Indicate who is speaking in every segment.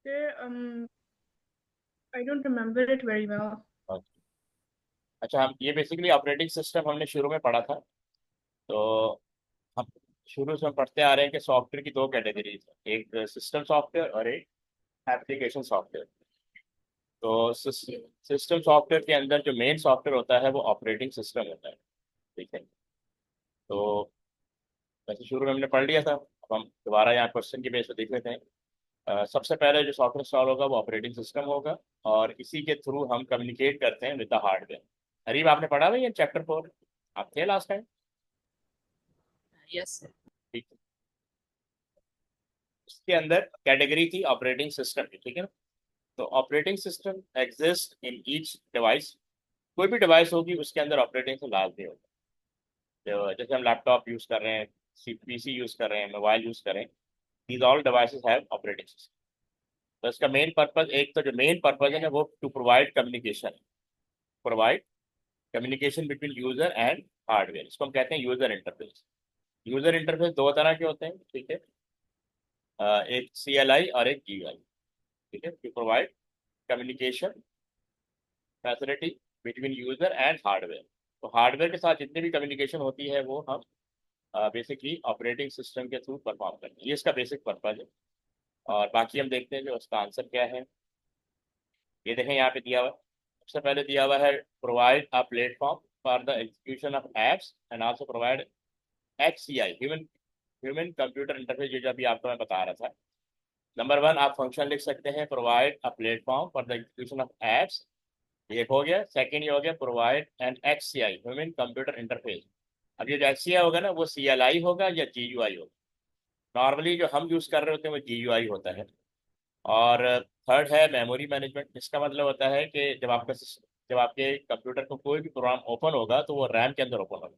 Speaker 1: Okay, I don't remember it very well.
Speaker 2: अच्छा, हम ये बेसिकली ऑपरेटिंग सिस्टम हमने शुरू में पढ़ा था। तो हम शुरू से हम पढ़ते आ रहे हैं कि सॉफ्टवेयर की दो कैटेगरीज है, एक सिस्टम सॉफ्टवेयर और एक एप्लीकेशन सॉफ्टवेयर। तो सिस्टम सॉफ्टवेयर के अंदर जो मेन सॉफ्टवेयर होता है वो ऑपरेटिंग सिस्टम होता है। ठीक है। तो वैसे शुरू में हमने पढ़ लिया था, अब हम दोबारा यहाँ क्वेश्चन के बेस पर देख लेते हैं। सबसे पहले जो सॉफ्टवेयर इंस्टॉल होगा वो ऑपरेटिंग सिस्टम होगा, और इसी के थ्रू हम कम्युनिकेट करते हैं विद द हार्डवेयर। करीब आपने पढ़ा भाई ये चैप्टर 4, आप थे लास्ट टाइम?
Speaker 3: Yes sir.
Speaker 2: ठीक है। इसके अंदर कैटेगरी थी ऑपरेटिंग सिस्टम की, ठीक है ना। तो operating system exist in each device. कोई भी डिवाइस होगी उसके अंदर ऑपरेटिंग सिस्टम लाजमी होगा। तो जैसे हम लैपटॉप यूज कर रहे हैं, पीसी यूज कर रहे हैं, मोबाइल यूज कर रहे हैं, these all devices have operating system. तो इसका मेन पर्पज, एक तो जो मेन पर्पज है ना वो to provide communication, provide communication between user and hardware. इसको हम कहते हैं यूजर इंटरफेस। यूजर इंटरफेस दो तरह के होते हैं, ठीक है। एक CLI और एक GUI। ठीक है, to provide communication facility between user and hardware. तो हार्डवेयर के साथ जितनी भी कम्युनिकेशन होती है वो हम बेसिकली ऑपरेटिंग सिस्टम के थ्रू परफॉर्म करते हैं। ये इसका बेसिक पर्पज है। और बाकी हम देखते हैं जो उसका आंसर क्या है। ये देखें यहाँ पे दिया हुआ है। सबसे पहले दिया हुआ है provide a platform for the execution of apps and also provide HCI, human human computer interface, जो अभी आपको मैं बता रहा था। नंबर 1 आप फंक्शन लिख सकते हैं, provide a platform for the execution of apps. ये एक हो गया। सेकंड ये हो गया provide an HCI, human computer interface. अब ये जो HCI होगा ना वो CLI होगा या GUI होगा। नॉर्मली जो हम यूज़ कर रहे होते हैं वो GUI होता है। और थर्ड है मेमोरी मैनेजमेंट। इसका मतलब होता है कि जब आपके कंप्यूटर को कोई भी प्रोग्राम ओपन होगा तो वो रैम के अंदर ओपन होगा।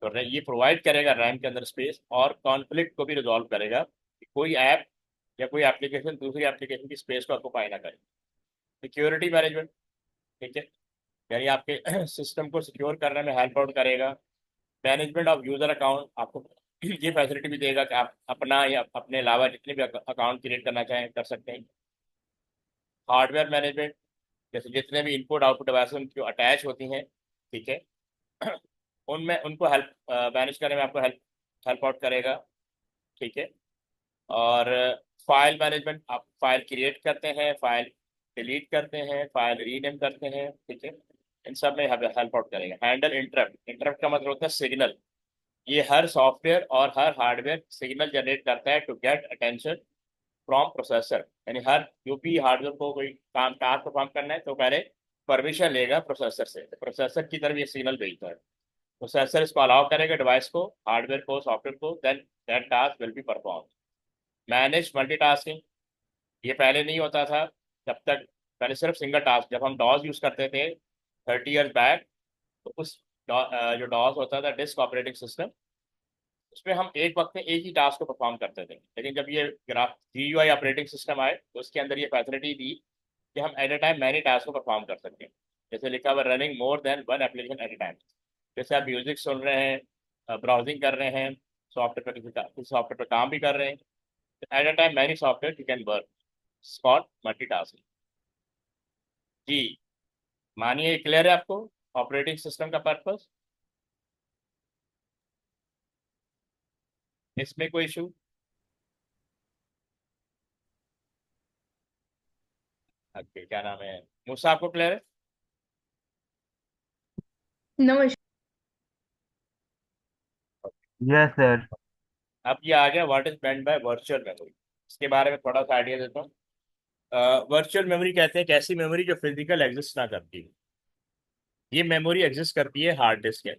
Speaker 2: तो ये प्रोवाइड करेगा रैम के अंदर स्पेस, और कॉन्फ्लिक्ट को भी रिजॉल्व करेगा कि कोई ऐप या कोई एप्लीकेशन दूसरी एप्लीकेशन की स्पेस को ऑक्यूपाई ना करे। सिक्योरिटी मैनेजमेंट, ठीक है, यानी आपके सिस्टम को सिक्योर करने में हेल्प आउट करेगा। मैनेजमेंट ऑफ यूजर अकाउंट, आपको ये फैसिलिटी भी देगा कि आप अपना या अपने अलावा जितने भी अकाउंट क्रिएट करना चाहें कर सकते हैं। हार्डवेयर मैनेजमेंट, जैसे जितने भी इनपुट आउटपुट डिवाइस उनकी अटैच होती हैं, ठीक है, उनमें उनको हेल्प मैनेज करने में आपको हेल्प हेल्प आउट करेगा। ठीक है। और फाइल मैनेजमेंट, आप फाइल क्रिएट करते हैं, फाइल डिलीट करते हैं, फाइल रीनेम करते हैं, ठीक है, इन सब में हेल्प आउट करेगा। हैंडल इंटरप्ट, इंटरप्ट का मतलब होता है सिग्नल। ये हर सॉफ्टवेयर और हर हार्डवेयर सिग्नल जनरेट करता है to get attention from processor. यानी हर जो भी हार्डवेयर को कोई काम टास्क परफॉर्म करना है तो पहले परमिशन लेगा प्रोसेसर से, तो प्रोसेसर की तरफ ये सिग्नल भेजता है। प्रोसेसर इसको अलाउ करेगा डिवाइस को, हार्डवेयर को, सॉफ्टवेयर को, then that task will be perform. Manage multitasking, ये पहले नहीं होता था जब तक, पहले सिर्फ सिंगल टास्क। जब हम डॉस यूज करते थे 30 ईयर्स बैक, तो उस जो डॉस होता था डिस्क ऑपरेटिंग सिस्टम, उसमें हम एक वक्त में एक ही टास्क को परफॉर्म करते थे। लेकिन जब ये GUI ऑपरेटिंग सिस्टम आए तो उसके अंदर ये फैसिलिटी दी कि हम at a time many task को परफॉर्म कर सकते हैं। जैसे लिखा हुआ running more than one application at a time. जैसे आप म्यूजिक सुन रहे हैं, ब्राउजिंग कर रहे हैं, सॉफ्टवेयर पर किसी सॉफ्टवेयर पर काम भी कर रहे हैं, at a time many software you can work, spot multitasking. जी, मानिए क्लियर है आपको ऑपरेटिंग सिस्टम का पर्पस? इसमें कोई इशू? ओके, क्या नाम है, मूसा, आपको क्लियर है?
Speaker 1: No issue.
Speaker 4: Yes sir.
Speaker 2: अब ये आ गया what is meant bye virtual memory. इसके बारे में थोड़ा सा आइडिया देता हूँ। वर्चुअल मेमोरी कहते हैं एक ऐसी मेमोरी जो फिजिकल एग्जिस्ट ना करती है। ये मेमोरी एग्जिस्ट करती है हार्ड डिस्क के।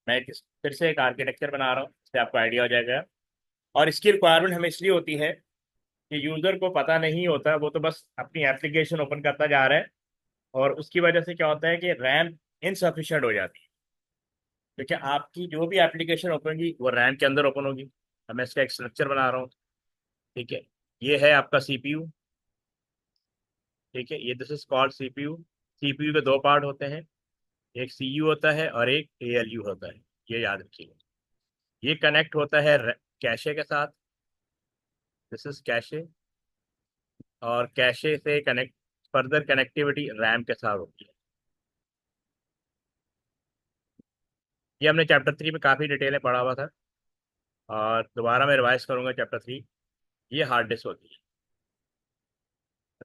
Speaker 2: फिर से एक आर्किटेक्चर बना रहा हूँ, इससे आपको आइडिया हो जाएगा। और इसकी रिक्वायरमेंट हमें इसलिए होती है कि यूजर को पता नहीं होता, वो तो बस अपनी एप्लीकेशन ओपन करता जा रहा है, और उसकी वजह से क्या होता है कि रैम इनसफिशियंट हो जाती है। क्योंकि आपकी जो भी एप्लीकेशन ओपन होगी वो रैम के अंदर ओपन होगी। अब मैं इसका एक स्ट्रक्चर बना रहा हूँ, ठीक है। ये है आपका CPU, ठीक है, ये this is called CPU। CPU के दो पार्ट होते हैं, एक CU होता है और एक ALU होता है, ये याद रखिएगा। ये कनेक्ट होता है कैशे के साथ, दिस इज कैशे। और कैशे से कनेक्ट फर्दर कनेक्टिविटी रैम के साथ होती है। ये हमने चैप्टर 3 में काफ़ी डिटेल में पढ़ा हुआ था, और दोबारा मैं रिवाइज करूंगा चैप्टर 3। ये हार्ड डिस्क होती है।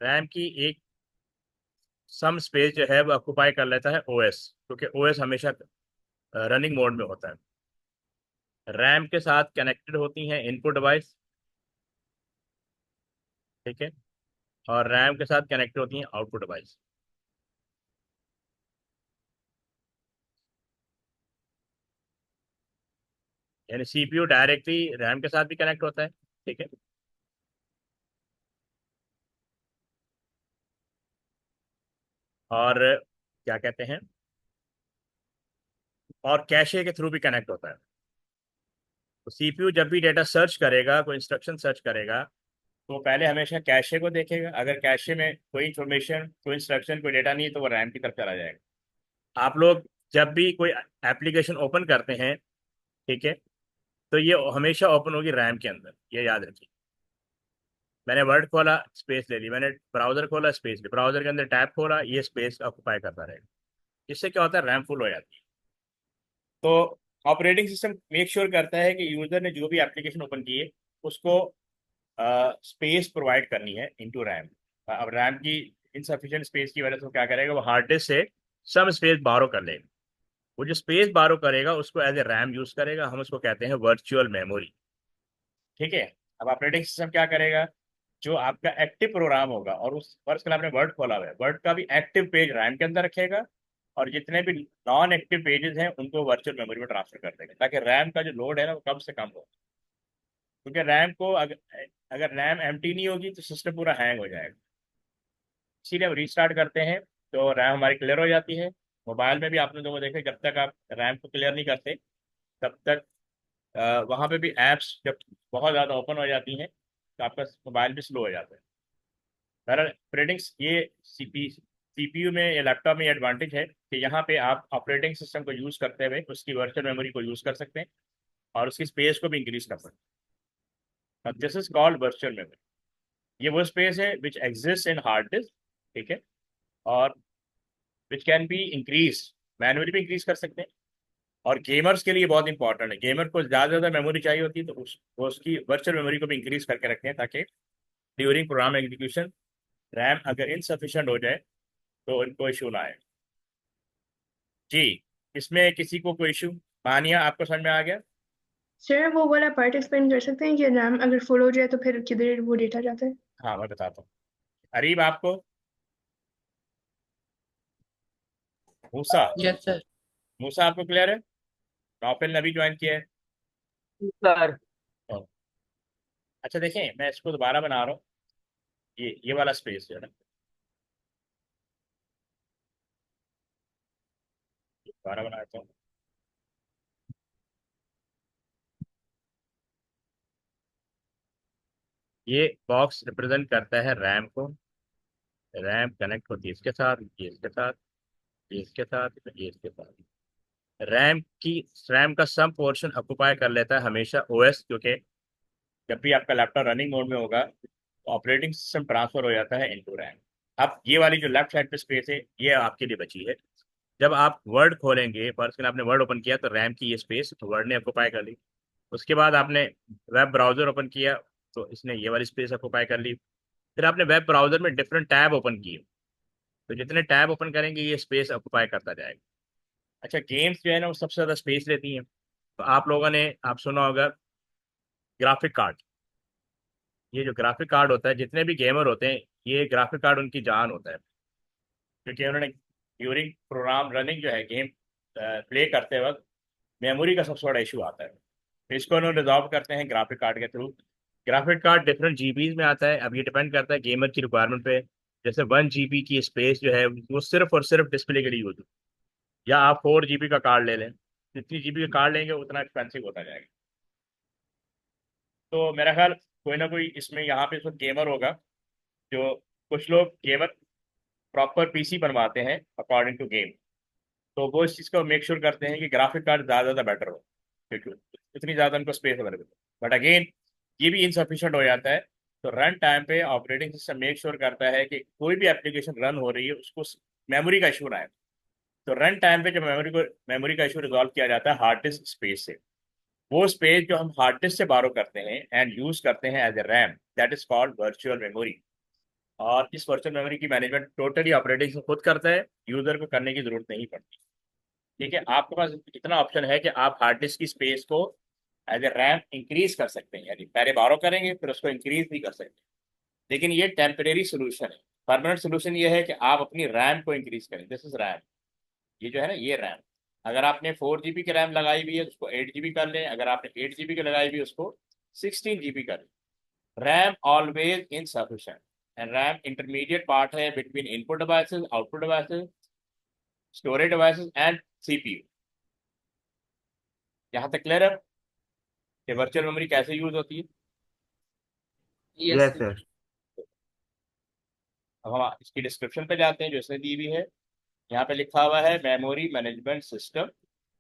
Speaker 2: रैम की एक सम स्पेस जो है वो ऑक्यूपाई कर लेता है ओएस, क्योंकि ओएस हमेशा रनिंग मोड में होता है। रैम के साथ कनेक्टेड होती हैं इनपुट डिवाइस, ठीक है, और रैम के साथ कनेक्टेड होती हैं आउटपुट डिवाइस। यानी सीपीयू डायरेक्टली रैम के साथ भी कनेक्ट होता है, ठीक है। और क्या कहते हैं, और कैशे के थ्रू भी कनेक्ट होता है। तो सीपीयू जब भी डेटा सर्च करेगा, कोई इंस्ट्रक्शन सर्च करेगा, तो पहले हमेशा कैशे को देखेगा। अगर कैशे में कोई इंफॉर्मेशन, कोई इंस्ट्रक्शन, कोई डेटा नहीं है, तो वो रैम की तरफ चला जाएगा। आप लोग जब भी कोई एप्लीकेशन ओपन करते हैं, ठीक है, तो ये हमेशा ओपन होगी रैम के अंदर, ये याद रखिए। मैंने वर्ड खोला, स्पेस ले ली, मैंने ब्राउजर खोला, स्पेस ली, ब्राउजर के अंदर टैब खोला, ये स्पेस ऑक्यूपाई करता रहेगा। इससे क्या होता है, रैम फुल हो जाती है। तो ऑपरेटिंग सिस्टम मेक श्योर करता है कि यूजर ने जो भी एप्लीकेशन ओपन की है उसको स्पेस प्रोवाइड करनी है इनटू रैम। अब रैम की इनसफिशिएंट स्पेस की वजह से वो क्या करेगा, वो हार्ड डिस्क से सम स्पेस बारो कर लेगा। वो जो स्पेस बारो करेगा उसको एज ए रैम यूज करेगा, हम उसको कहते हैं वर्चुअल मेमोरी, ठीक है। अब ऑपरेटिंग सिस्टम क्या करेगा, जो आपका एक्टिव प्रोग्राम होगा, और उस फर्ज कल आपने वर्ड खोला हुआ है, वर्ड का भी एक्टिव पेज रैम के अंदर रखेगा, और जितने भी नॉन एक्टिव पेजेस हैं उनको वर्चुअल मेमोरी में ट्रांसफर कर देगा, ताकि रैम का जो लोड है ना वो कम से कम हो। क्योंकि रैम को अगर अगर रैम एम्प्टी नहीं होगी तो सिस्टम पूरा हैंग हो जाएगा। इसीलिए हम रीस्टार्ट करते हैं तो रैम हमारी क्लियर हो जाती है। मोबाइल में भी आपने लोगों देखा, जब तक आप रैम को क्लियर नहीं करते तब तक वहाँ पे भी एप्स जब बहुत ज़्यादा ओपन हो जाती हैं तो आपका मोबाइल भी स्लो हो जाता है। बहरहाल ऑपरेटिंग ये सीपीयू में या लैपटॉप में एडवांटेज है कि यहाँ पे आप ऑपरेटिंग सिस्टम को यूज़ करते हुए उसकी वर्चुअल मेमोरी को यूज़ कर सकते हैं, और उसकी स्पेस को भी इंक्रीज कर सकते हैं। This is called virtual memory. ये वो स्पेस है विच एग्जिस्ट इन हार्ड डिस्क, ठीक है, और which can be increase, manually भी इंक्रीज कर सकते हैं। और गेमर्स के लिए बहुत इंपॉर्टेंट है, गेमर को ज़्यादा से ज़्यादा मेमोरी चाहिए होती है, तो वो उसकी वर्चुअल मेमोरी को भी इंक्रीज करके रखते हैं, ताकि ड्यूरिंग प्रोग्राम एग्जीक्यूशन रैम अगर इनसफिशिएंट हो जाए तो इनको इशू ना आए। जी, इसमें किसी को कोई इशू? मानिया, आपको समझ में आ गया?
Speaker 1: सर वो वाला पार्ट एक्सप्लेन कर सकते हैं कि रैम अगर फुल हो जाए तो फिर किधर वो डेटा जाता है?
Speaker 2: हाँ, मैं बताता हूँ। अरीब, आपको? मूसा?
Speaker 3: Yes sir.
Speaker 2: मूसा, आपको क्लियर है? नौफिल ने अभी ज्वाइन किया है।
Speaker 3: सर
Speaker 2: तो, अच्छा देखें, मैं इसको दोबारा बना रहा हूँ। ये वाला स्पेस जो है ना, दोबारा बनाता हूँ। ये बॉक्स रिप्रेजेंट करता है रैम को। रैम कनेक्ट होती है इसके साथ, ये इसके साथ, ये इसके साथ, ये इसके साथ। रैम का सम पोर्शन ऑक्युपाई कर लेता है हमेशा ओएस, क्योंकि जब भी आपका लैपटॉप रनिंग मोड में होगा तो ऑपरेटिंग सिस्टम ट्रांसफर हो जाता है इनटू रैम। अब ये वाली जो लेफ्ट साइड पे स्पेस है ये आपके लिए बची है। जब आप वर्ड खोलेंगे, फर्स्ट आपने वर्ड ओपन किया तो रैम की ये स्पेस वर्ड ने ऑक्युपाई कर ली। उसके बाद आपने वेब ब्राउजर ओपन किया तो इसने ये वाली स्पेस ऑक्युपाई कर ली। फिर आपने वेब ब्राउजर में डिफरेंट टैब ओपन किए, तो जितने टैब ओपन करेंगे ये स्पेस ऑक्युपाई करता जाएगा। अच्छा, गेम्स जो है ना वो सबसे ज़्यादा स्पेस लेती हैं। तो आप लोगों ने आप सुना होगा ग्राफिक कार्ड। ये जो ग्राफिक कार्ड होता है, जितने भी गेमर होते हैं ये ग्राफिक कार्ड उनकी जान होता है, क्योंकि उन्होंने ड्यूरिंग प्रोग्राम रनिंग जो है गेम प्ले करते वक्त मेमोरी का सबसे बड़ा इशू आता है। तो इसको उन्होंने रिजॉल्व करते हैं ग्राफिक कार्ड के through. Graphic card different GBs में आता है, अब ये डिपेंड करता है गेमर की रिक्वायरमेंट पे। जैसे 1 GB की स्पेस जो है वो सिर्फ और सिर्फ डिस्प्ले के लिए यूज होती है, या आप 4 GB का कार्ड ले लें। जितनी जीबी का कार्ड लेंगे उतना एक्सपेंसिव होता जाएगा। तो मेरा ख्याल कोई ना कोई इसमें यहाँ पे गेमर होगा, जो कुछ लोग गेमर प्रॉपर पीसी बनवाते हैं अकॉर्डिंग टू गेम, तो वो इस चीज़ को मेक श्योर करते हैं कि ग्राफिक कार्ड ज़्यादा ज़्यादा बेटर हो, क्योंकि इतनी ज़्यादा उनको स्पेस अवेलेबल है। बट अगेन ये भी इनसफिशियंट हो जाता है तो रन टाइम पे ऑपरेटिंग सिस्टम मेक श्योर करता है कि कोई भी एप्लीकेशन रन हो रही है उसको मेमोरी का इशू ना आए। तो रन टाइम पे जब मेमोरी का इशू रिजॉल्व किया जाता है हार्ड डिस्क स्पेस से, वो स्पेस जो हम हार्ड डिस्क से बारो करते हैं एंड यूज करते हैं as a RAM, that is called virtual memory. और इस वर्चुअल मेमोरी की मैनेजमेंट टोटली ऑपरेटिंग सिस्टम खुद करता है, यूजर को करने की जरूरत नहीं पड़ती। ठीक है, आपके पास इतना ऑप्शन है कि आप हार्ड डिस्क की स्पेस को एज ए रैम इंक्रीज कर सकते हैं, यानी पहले बारो करेंगे फिर उसको इंक्रीज भी कर सकते हैं। लेकिन ये टेम्परेरी सोल्यूशन है। परमानेंट सोल्यूशन ये है कि आप अपनी रैम को इंक्रीज करें। दिस इज रैम, ये जो है ना ये रैम। अगर आपने 4 GB की रैम लगाई हुई है उसको 8 GB कर लें, अगर आपने 8 GB की लगाई हुई है उसको 16 GB कर लें। RAM always insufficient and RAM intermediate part है between input devices, output devices, storage devices and CPU. यहाँ तक क्लियर है कि वर्चुअल मेमोरी कैसे यूज होती है?
Speaker 4: Yes, sir.
Speaker 2: अब हम इसकी डिस्क्रिप्शन पे जाते हैं जो इसने दी हुई है। यहाँ पे लिखा हुआ है memory management system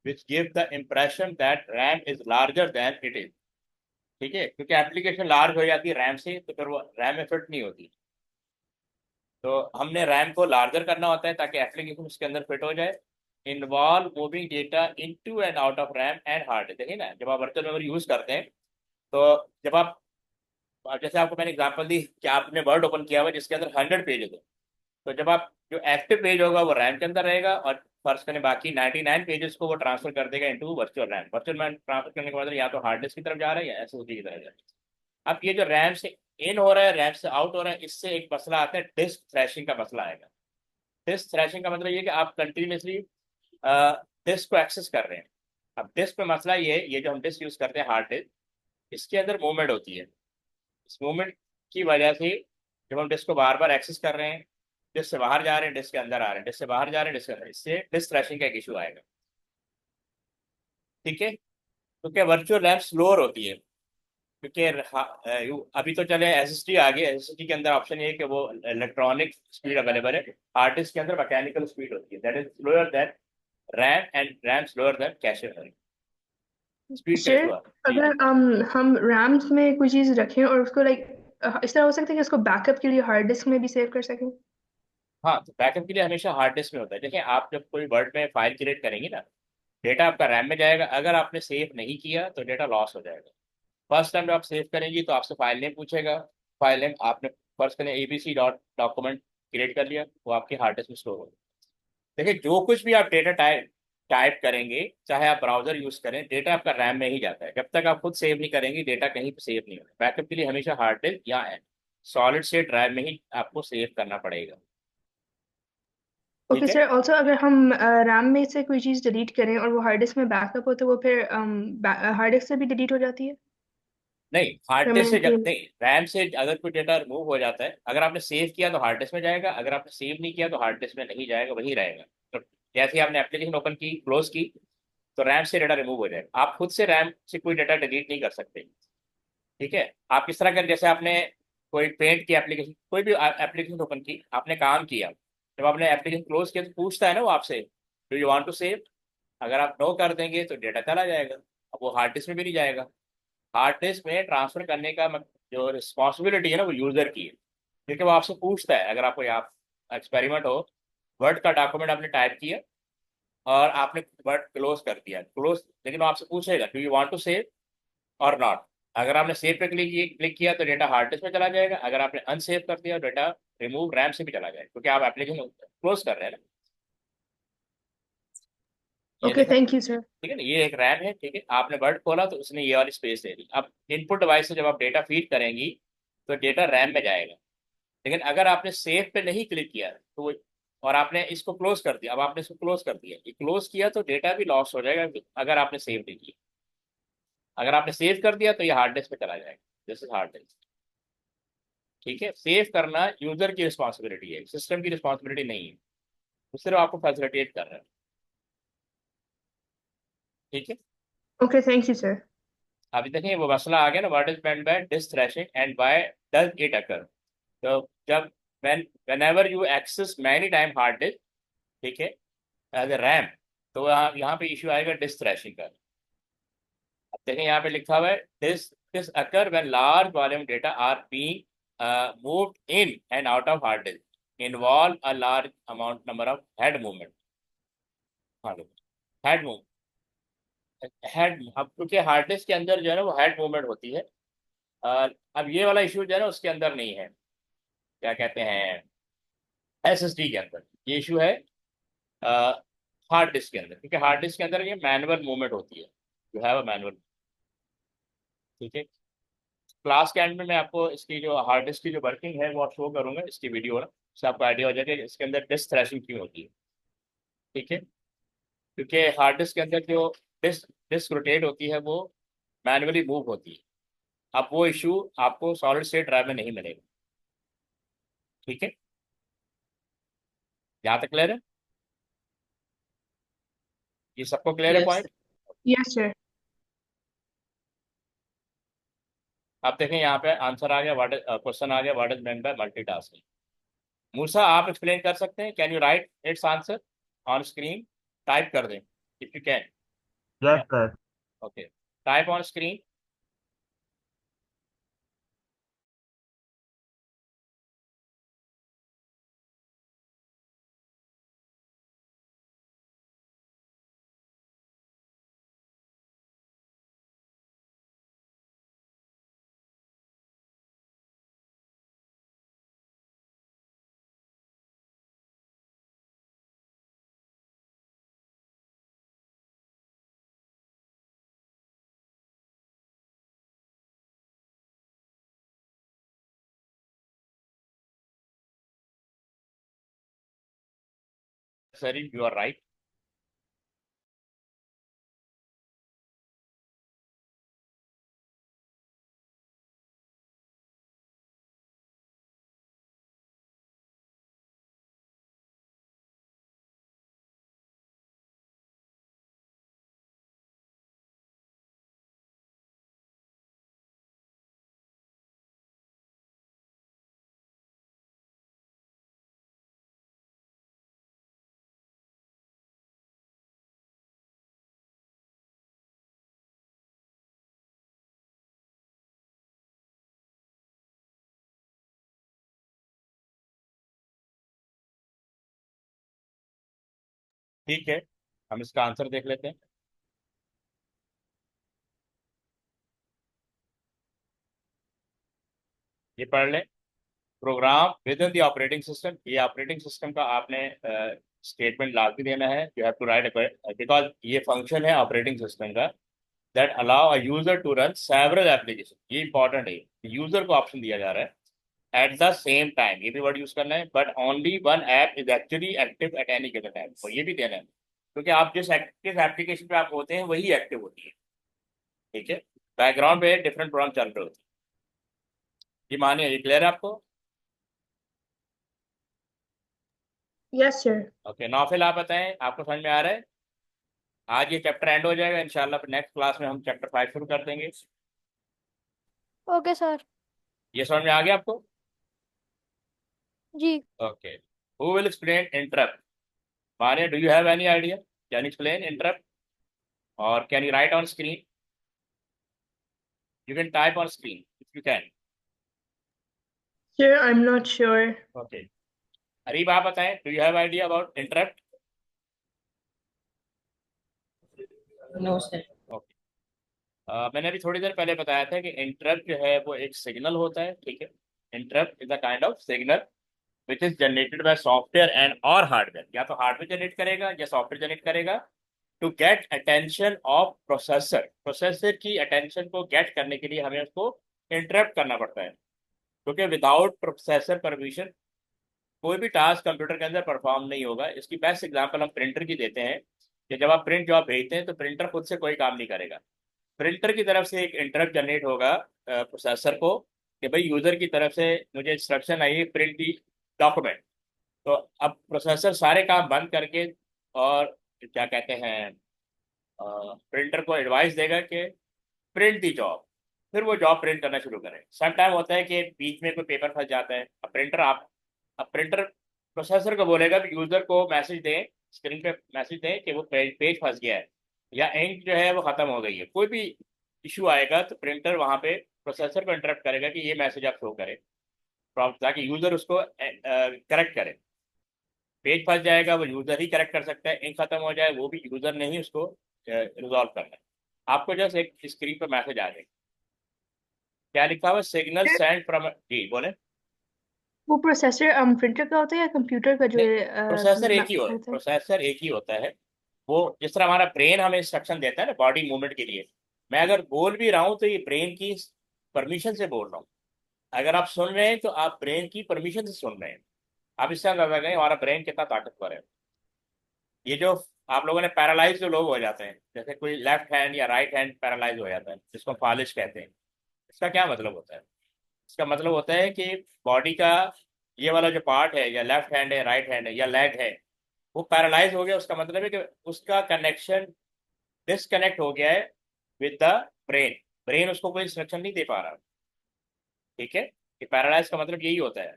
Speaker 2: which give the impression that RAM is larger than it is. ठीक है, क्योंकि एप्लीकेशन लार्ज हो जाती है रैम से तो फिर वो रैम में फिट नहीं होती। तो हमने रैम को लार्जर करना होता है ताकि एप्लीकेशन उसके अंदर फिट हो जाए। Involve moving data into and out of RAM and hard. देखिए ना, जब आप वर्चुअल मेमोरी यूज करते हैं तो जब आप, अब जैसे आपको मैंने एग्जांपल दी कि आपने वर्ड ओपन किया हुआ है जिसके अंदर 100 पेजेस है, तो जब आप जो एक्टिव पेज होगा वो रैम के अंदर रहेगा और फर्ज करें बाकी 99 पेजेस को वो ट्रांसफर कर देगा into virtual RAM. Virtual RAM transfer करने के बाद या तो हार्ड डिस्क की तरफ जा रहा है या एसएसडी की तरफ जा रहा है। अब ये जो रैम से इन हो रहा है रैम से आउट हो रहा है, इससे एक मसला आता है, डिस्क थ्रैशिंग का मसला आएगा। डिस्क थ्रैशिंग का मतलब ये कि आप कंटिन्यूसली डिस्क को एक्सेस कर रहे हैं। अब डिस्क में मसला ये जो हम डिस्क यूज करते हैं हार्ड डिस्क, इसके अंदर मूवमेंट होती है। इस मूवमेंट की वजह से जब हम डिस्क को बार बार एक्सेस कर रहे हैं, डिस्क से बाहर जा रहे हैं डिस्क के अंदर आ रहे हैं, डिस्क से बाहर जा रहे हैं डिस्क के अंदर, इससे डिस्क क्रैशिंग का एक इशू आएगा। ठीक है, तो क्या वर्चुअल रैम स्लोअर होती है क्योंकि अभी तो चले एसएसडी आ गई। एसएसडी के अंदर ऑप्शन ये है कि वो इलेक्ट्रॉनिक स्पीड अवेलेबल है, हार्ड डिस्क के अंदर मैकेनिकल स्पीड होती है, that is slower then RAM and RAM slower then cache memory. Speed का
Speaker 1: सर,
Speaker 2: इशू आ जी
Speaker 1: अगर
Speaker 2: जी।
Speaker 1: हम रैम्स में कोई चीज़ रखें और उसको इस तरह हो सकता है कि उसको बैकअप के लिए हार्ड डिस्क में भी सेव कर सकें।
Speaker 2: हाँ, तो बैकअप के लिए हमेशा हार्ड डिस्क में होता है। देखिए, आप जब कोई वर्ड में फाइल क्रिएट करेंगे ना, डेटा आपका रैम में जाएगा, अगर आपने सेव नहीं किया तो डेटा लॉस हो जाएगा। फर्स्ट टाइम जब आप सेव करेंगी तो आपसे फाइल नेम पूछेगा। फाइल नेम आपने फर्स्ट करें एबीसी डॉट डॉक्यूमेंट क्रिएट कर लिया, वो आपकी हार्ड डिस्क में स्टोर होगा। देखिए, जो कुछ भी आप डेटा टाइप टाइप करेंगे, चाहे आप ब्राउजर यूज करें, डेटा आपका रैम में ही जाता है। जब तक आप खुद सेव नहीं करेंगे डेटा कहीं पर सेव नहीं होगा। बैकअप के लिए हमेशा हार्ड डिस्क या सॉलिड स्टेट ड्राइव में ही आपको सेव करना पड़ेगा।
Speaker 1: ओके
Speaker 2: ठीक है,
Speaker 1: सर, ऑल्सो अगर हम रैम में से कोई चीज़ डिलीट करें और वो हार्ड डिस्क में बैकअप हो तो वो फिर हार्ड डिस्क से भी डिलीट हो जाती है
Speaker 2: नहीं हार्ड डिस्क से जब
Speaker 1: परमानेंटली।
Speaker 2: नहीं, रैम से अगर कोई डेटा रिमूव हो जाता है, अगर आपने सेव किया तो हार्ड डिस्क में जाएगा, अगर आपने सेव नहीं किया तो हार्ड डिस्क में नहीं जाएगा, वही रहेगा। तो जैसे ही आपने एप्लीकेशन ओपन की क्लोज की तो रैम से डेटा रिमूव हो जाएगा। आप खुद से रैम से कोई डेटा डिलीट नहीं कर सकते। ठीक है, आप किस तरह कर, जैसे आपने कोई पेंट की एप्लीकेशन, कोई भी एप्लीकेशन ओपन की, आपने काम किया, जब आपने एप्लीकेशन क्लोज किया तो पूछता है ना वो आपसे, do you want to save? अगर आप नो कर देंगे तो डेटा चला जाएगा, अब वो हार्ड डिस्क में भी नहीं जाएगा। हार्ड डिस्क में ट्रांसफर करने का जो रिस्पॉन्सिबिलिटी है ना वो यूजर की है, क्योंकि वो आपसे पूछता है। अगर आपको आप एक्सपेरिमेंट हो, वर्ड का डॉक्यूमेंट आपने टाइप किया और आपने वर्ड क्लोज कर दिया, क्लोज, लेकिन वो आपसे पूछेगा do you want to save और नॉट। अगर आपने सेव पे क्लिक किया तो डेटा हार्ड डिस्क में चला जाएगा, अगर आपने अनसेव कर दिया डेटा रिमूव रैम से भी चला जाएगा, क्योंकि आप एप्लीकेशन क्लोज कर रहे हैं ना। ये
Speaker 1: ओके,
Speaker 2: देखा,
Speaker 1: थैंक यू सर।
Speaker 2: ठीक है ना, ये एक रैम है। ठीक है, आपने वर्ड खोला तो उसने ये वाली स्पेस दे दी। अब इनपुट डिवाइस से जब आप डेटा फीड करेंगी तो डेटा रैम में जाएगा। लेकिन अगर आपने सेव पे नहीं क्लिक किया तो और आपने इसको क्लोज कर दिया, अब आपने इसको क्लोज कर दिया, ये क्लोज किया तो डेटा भी लॉस हो जाएगा अगर आपने सेव नहीं किया। अगर आपने सेव कर दिया तो ये हार्ड डिस्क पे चला जाएगा। This is hard disk. ठीक है, सेव करना यूजर की रिस्पॉन्सिबिलिटी है, सिस्टम की रिस्पॉन्सिबिलिटी नहीं है, वो सिर्फ आपको फैसिलिटेट कर रहा है। ठीक है,
Speaker 1: ओके, थैंक यू सर।
Speaker 2: अभी देखिए वो मसला आ गया ना, what is meant by disk thrashing and why does it occur. तो जब whenever you access many time hard disk, ठीक है, एज ए रैम, तो यहाँ पे इशू आएगा डिस्क थ्रैशिंग का। अब देखें यहाँ पे लिखा हुआ है this this occur when large volume data are being moved in and out of hard disk involve a large amount number of head movement. Head move head अब क्योंकि हार्ड डिस्क के अंदर जो है ना वो हेड मूवमेंट होती है। अब ये वाला इशू जो है ना उसके अंदर नहीं है, क्या कहते हैं, एसएसडी के अंदर ये इशू है हार्ड डिस्क के अंदर, क्योंकि हार्ड डिस्क के अंदर ये मैनुअल मूवमेंट होती है, यू हैव अ मैनुअल। ठीक है, क्लास के एंड में मैं आपको इसकी जो हार्ड डिस्क की जो वर्किंग है वो शो करूंगा, इसकी वीडियो ना, उससे आपको आइडिया हो जाएगा कि इसके अंदर डिस्क थ्रैशिंग क्यों होती है। ठीक है, क्योंकि हार्ड डिस्क के अंदर जो डिस्क डिस्क रोटेट होती है वो मैनुअली मूव होती है। अब वो इशू आपको सॉलिड स्टेट ड्राइव में नहीं मिलेगा। ठीक है, यहाँ तक क्लियर है? ये सबको क्लियर है
Speaker 3: यस
Speaker 2: पॉइंट?
Speaker 1: Yes sir.
Speaker 2: आप देखें यहाँ पे आंसर आ गया, व्हाट इज क्वेश्चन आ गया, what is meant by multitasking. Musa आप एक्सप्लेन कर सकते हैं? Can you write its answer on screen? Type कर दें if you can.
Speaker 4: Yes, sir.
Speaker 2: Okay, type on screen. Sir you are right. ठीक है, हम इसका आंसर देख लेते हैं। ये पढ़ लें, program within the operating system. ये ऑपरेटिंग सिस्टम का आपने स्टेटमेंट लाजमी देना है, you have to write, because ये फंक्शन है ऑपरेटिंग सिस्टम का that allow a user to run several application. ये इंपॉर्टेंट है, यूजर को ऑप्शन दिया जा रहा है एट द सेम टाइम, ये भी वर्ड यूज करना है, but only one app is actually active at any given time. और ये भी देना है क्योंकि आप जिस एप्लीकेशन पे आप होते हैं वही एक्टिव होती है। ठीक है, बैकग्राउंड पे डिफरेंट प्रोग्राम चल रहे होते हैं। ये मानिए, ये क्लियर है आपको?
Speaker 1: Yes sir.
Speaker 2: ओके, नौफिल आप बताएं, आपको समझ में आ रहा है? आज ये चैप्टर एंड हो जाएगा इंशाल्लाह, फिर नेक्स्ट क्लास में हम चैप्टर 5 शुरू कर देंगे।
Speaker 3: Okay sir.
Speaker 2: ये समझ में आ गया आपको?
Speaker 3: जी।
Speaker 2: Okay, who will explain interrupt? Maniya, do you have any idea? Can explain interrupt और can you write on screen? You can type on screen if you can.
Speaker 1: Sir, I'm not sure.
Speaker 2: Okay. Arib आप बताएं, do you have idea about interrupt?
Speaker 5: No sir.
Speaker 2: Okay. मैंने अभी थोड़ी देर पहले बताया था कि इंटरप्ट जो है वो एक सिग्नल होता है। ठीक है, interrupt is a kind of signal which is generated by software and और हार्डवेयर, या तो हार्डवेयर जनरेट करेगा या सॉफ्टवेयर जनरेट करेगा to get attention of processor. Processor की अटेंशन को गेट करने के लिए हमें उसको इंटरप्ट करना पड़ता है, क्योंकि विदाउट प्रोसेसर परमिशन कोई भी टास्क कंप्यूटर के अंदर परफॉर्म नहीं होगा। इसकी बेस्ट एग्जांपल हम प्रिंटर की देते हैं कि जब आप प्रिंट जॉब भेजते हैं तो प्रिंटर खुद से कोई काम नहीं करेगा, प्रिंटर की तरफ से एक इंटरप्ट जनरेट होगा प्रोसेसर को कि भाई यूजर की तरफ से मुझे instruction I print the document. तो अब प्रोसेसर सारे काम बंद करके और क्या कहते हैं प्रिंटर को एडवाइस देगा कि प्रिंट दी जॉब, फिर वो जॉब प्रिंट करना शुरू करें। सम टाइम होता है कि बीच में कोई पेपर फंस जाता है, अब प्रिंटर प्रोसेसर को बोलेगा कि यूजर को मैसेज दें, स्क्रीन पे मैसेज दें कि वो पेज फंस गया है या इंक जो है वो खत्म हो गई है। कोई भी इशू आएगा तो प्रिंटर वहां पे प्रोसेसर को इंटरप्ट करेगा कि ये मैसेज आप शो करें। ताकि यूजर उसको करेक्ट करे। पेज फंस जाएगा वो यूजर ही करेक्ट कर सकता है, इंक खत्म हो जाए वो भी यूजर ने ही उसको रिजॉल्व करना है। आपको जस्ट एक स्क्रीन पर मैसेज आ जाएगा, क्या लिखा हुआ, सिग्नल सेंड फ्रॉम, जी बोले।
Speaker 1: वो प्रोसेसर प्रिंटर का होता है या कंप्यूटर का जो
Speaker 2: नहीं,
Speaker 1: है
Speaker 2: प्रोसेसर एक ही
Speaker 1: होता है?
Speaker 2: प्रोसेसर एक ही होता है। वो जिस तरह हमारा ब्रेन हमें इंस्ट्रक्शन देता है ना बॉडी मूवमेंट के लिए, मैं अगर बोल भी रहा हूँ तो ये ब्रेन की परमिशन से बोल रहा हूँ। अगर आप सुन रहे हैं तो आप ब्रेन की परमिशन से सुन रहे हैं। आप इससे अंदाजा करें हमारा ब्रेन कितना ताकतवर है। ये जो आप लोगों ने पैरालाइज जो लोग हो जाते हैं, जैसे कोई लेफ्ट हैंड या राइट हैंड पैरालाइज हो जाता है जिसको फालिज कहते हैं, इसका क्या मतलब होता है? इसका मतलब होता है कि बॉडी का ये वाला जो पार्ट है, या लेफ्ट हैंड है, राइट हैंड है, या लेग है, वो पैरालाइज हो गया। उसका मतलब है कि उसका कनेक्शन डिसकनेक्ट हो गया है विद द ब्रेन। ब्रेन उसको कोई इंस्ट्रक्शन नहीं दे पा रहा। ठीक है, कि पैरालाइज का मतलब यही होता है।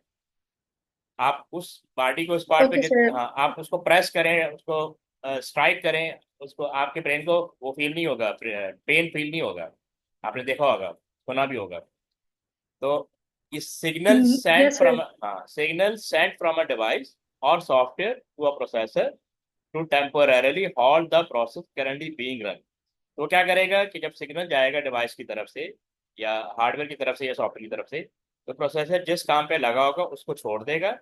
Speaker 2: आप उस बॉडी को उस पार्ट पे
Speaker 1: ओके सर।
Speaker 2: हाँ आप उसको प्रेस करें, उसको स्ट्राइक करें, उसको आपके ब्रेन को वो फील नहीं होगा, पेन फील नहीं होगा। आपने देखा होगा, सुना भी होगा। तो इस signal send
Speaker 1: yes
Speaker 2: from,
Speaker 1: sir.
Speaker 2: हाँ signal send from a device or software to a processor to temporarily halt the process currently being run. तो क्या करेगा कि जब सिग्नल जाएगा डिवाइस की तरफ से या हार्डवेयर की तरफ से या सॉफ्टवेयर की तरफ से, तो प्रोसेसर जिस काम पे लगा होगा उसको छोड़ देगा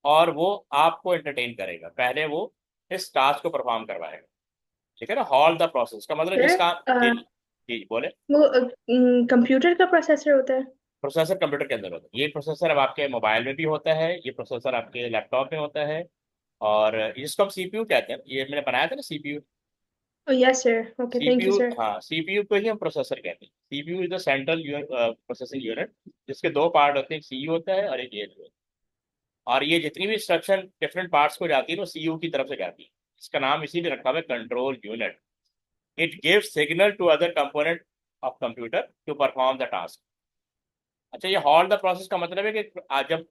Speaker 2: और वो आपको एंटरटेन करेगा। पहले वो इस टास्क को परफॉर्म करवाएगा। ठीक है ना, हॉल द प्रोसेस का मतलब जिस काम, जी
Speaker 1: सर
Speaker 2: जी बोले।
Speaker 1: वो कंप्यूटर का प्रोसेसर होता है?
Speaker 2: प्रोसेसर कंप्यूटर के अंदर होता है। ये प्रोसेसर अब आपके मोबाइल में भी होता है, ये प्रोसेसर आपके लैपटॉप में होता है। और जिसको हम सीपीयू कहते हैं, ये मैंने बनाया था ना CPU.
Speaker 1: Yes sir. Okay, thank you
Speaker 2: CPU,
Speaker 1: sir.
Speaker 2: हाँ सीपीयू को ही हम प्रोसेसर कहते हैं। CPU is the central processing unit, जिसके दो पार्ट होते हैं, एक सीयू होता है और एक एएलयू। और ये जितनी भी इंस्ट्रक्शन डिफरेंट पार्ट्स को जाती है वो सीयू की तरफ से जाती है। इसका नाम इसीलिए रखा हुआ है control unit. It gives signal to other component of computer to perform the task. अच्छा, ये हॉल्ट द प्रोसेस का मतलब है कि आज जब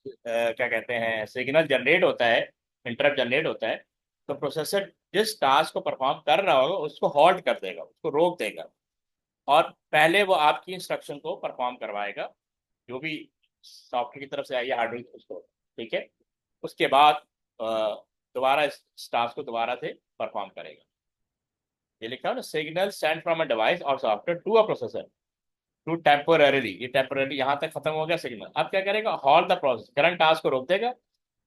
Speaker 2: क्या कहते हैं सिग्नल जनरेट होता है, इंटरप्ट जनरेट होता है, तो प्रोसेसर जिस टास्क को परफॉर्म कर रहा होगा उसको हॉल्ट कर देगा, उसको रोक देगा। और पहले वो आपकी इंस्ट्रक्शन को परफॉर्म करवाएगा, जो भी सॉफ्टवेयर की तरफ से आई है हार्डवेयर उसको। ठीक है, उसके बाद दोबारा इस टास्क को दोबारा से परफॉर्म करेगा। ये लिखा है ना, signal send from a device or software to a processor to temporary. ये टेम्पोररी यहाँ तक खत्म हो गया सिग्नल। अब क्या करेगा, halt the process, current task को रोक देगा,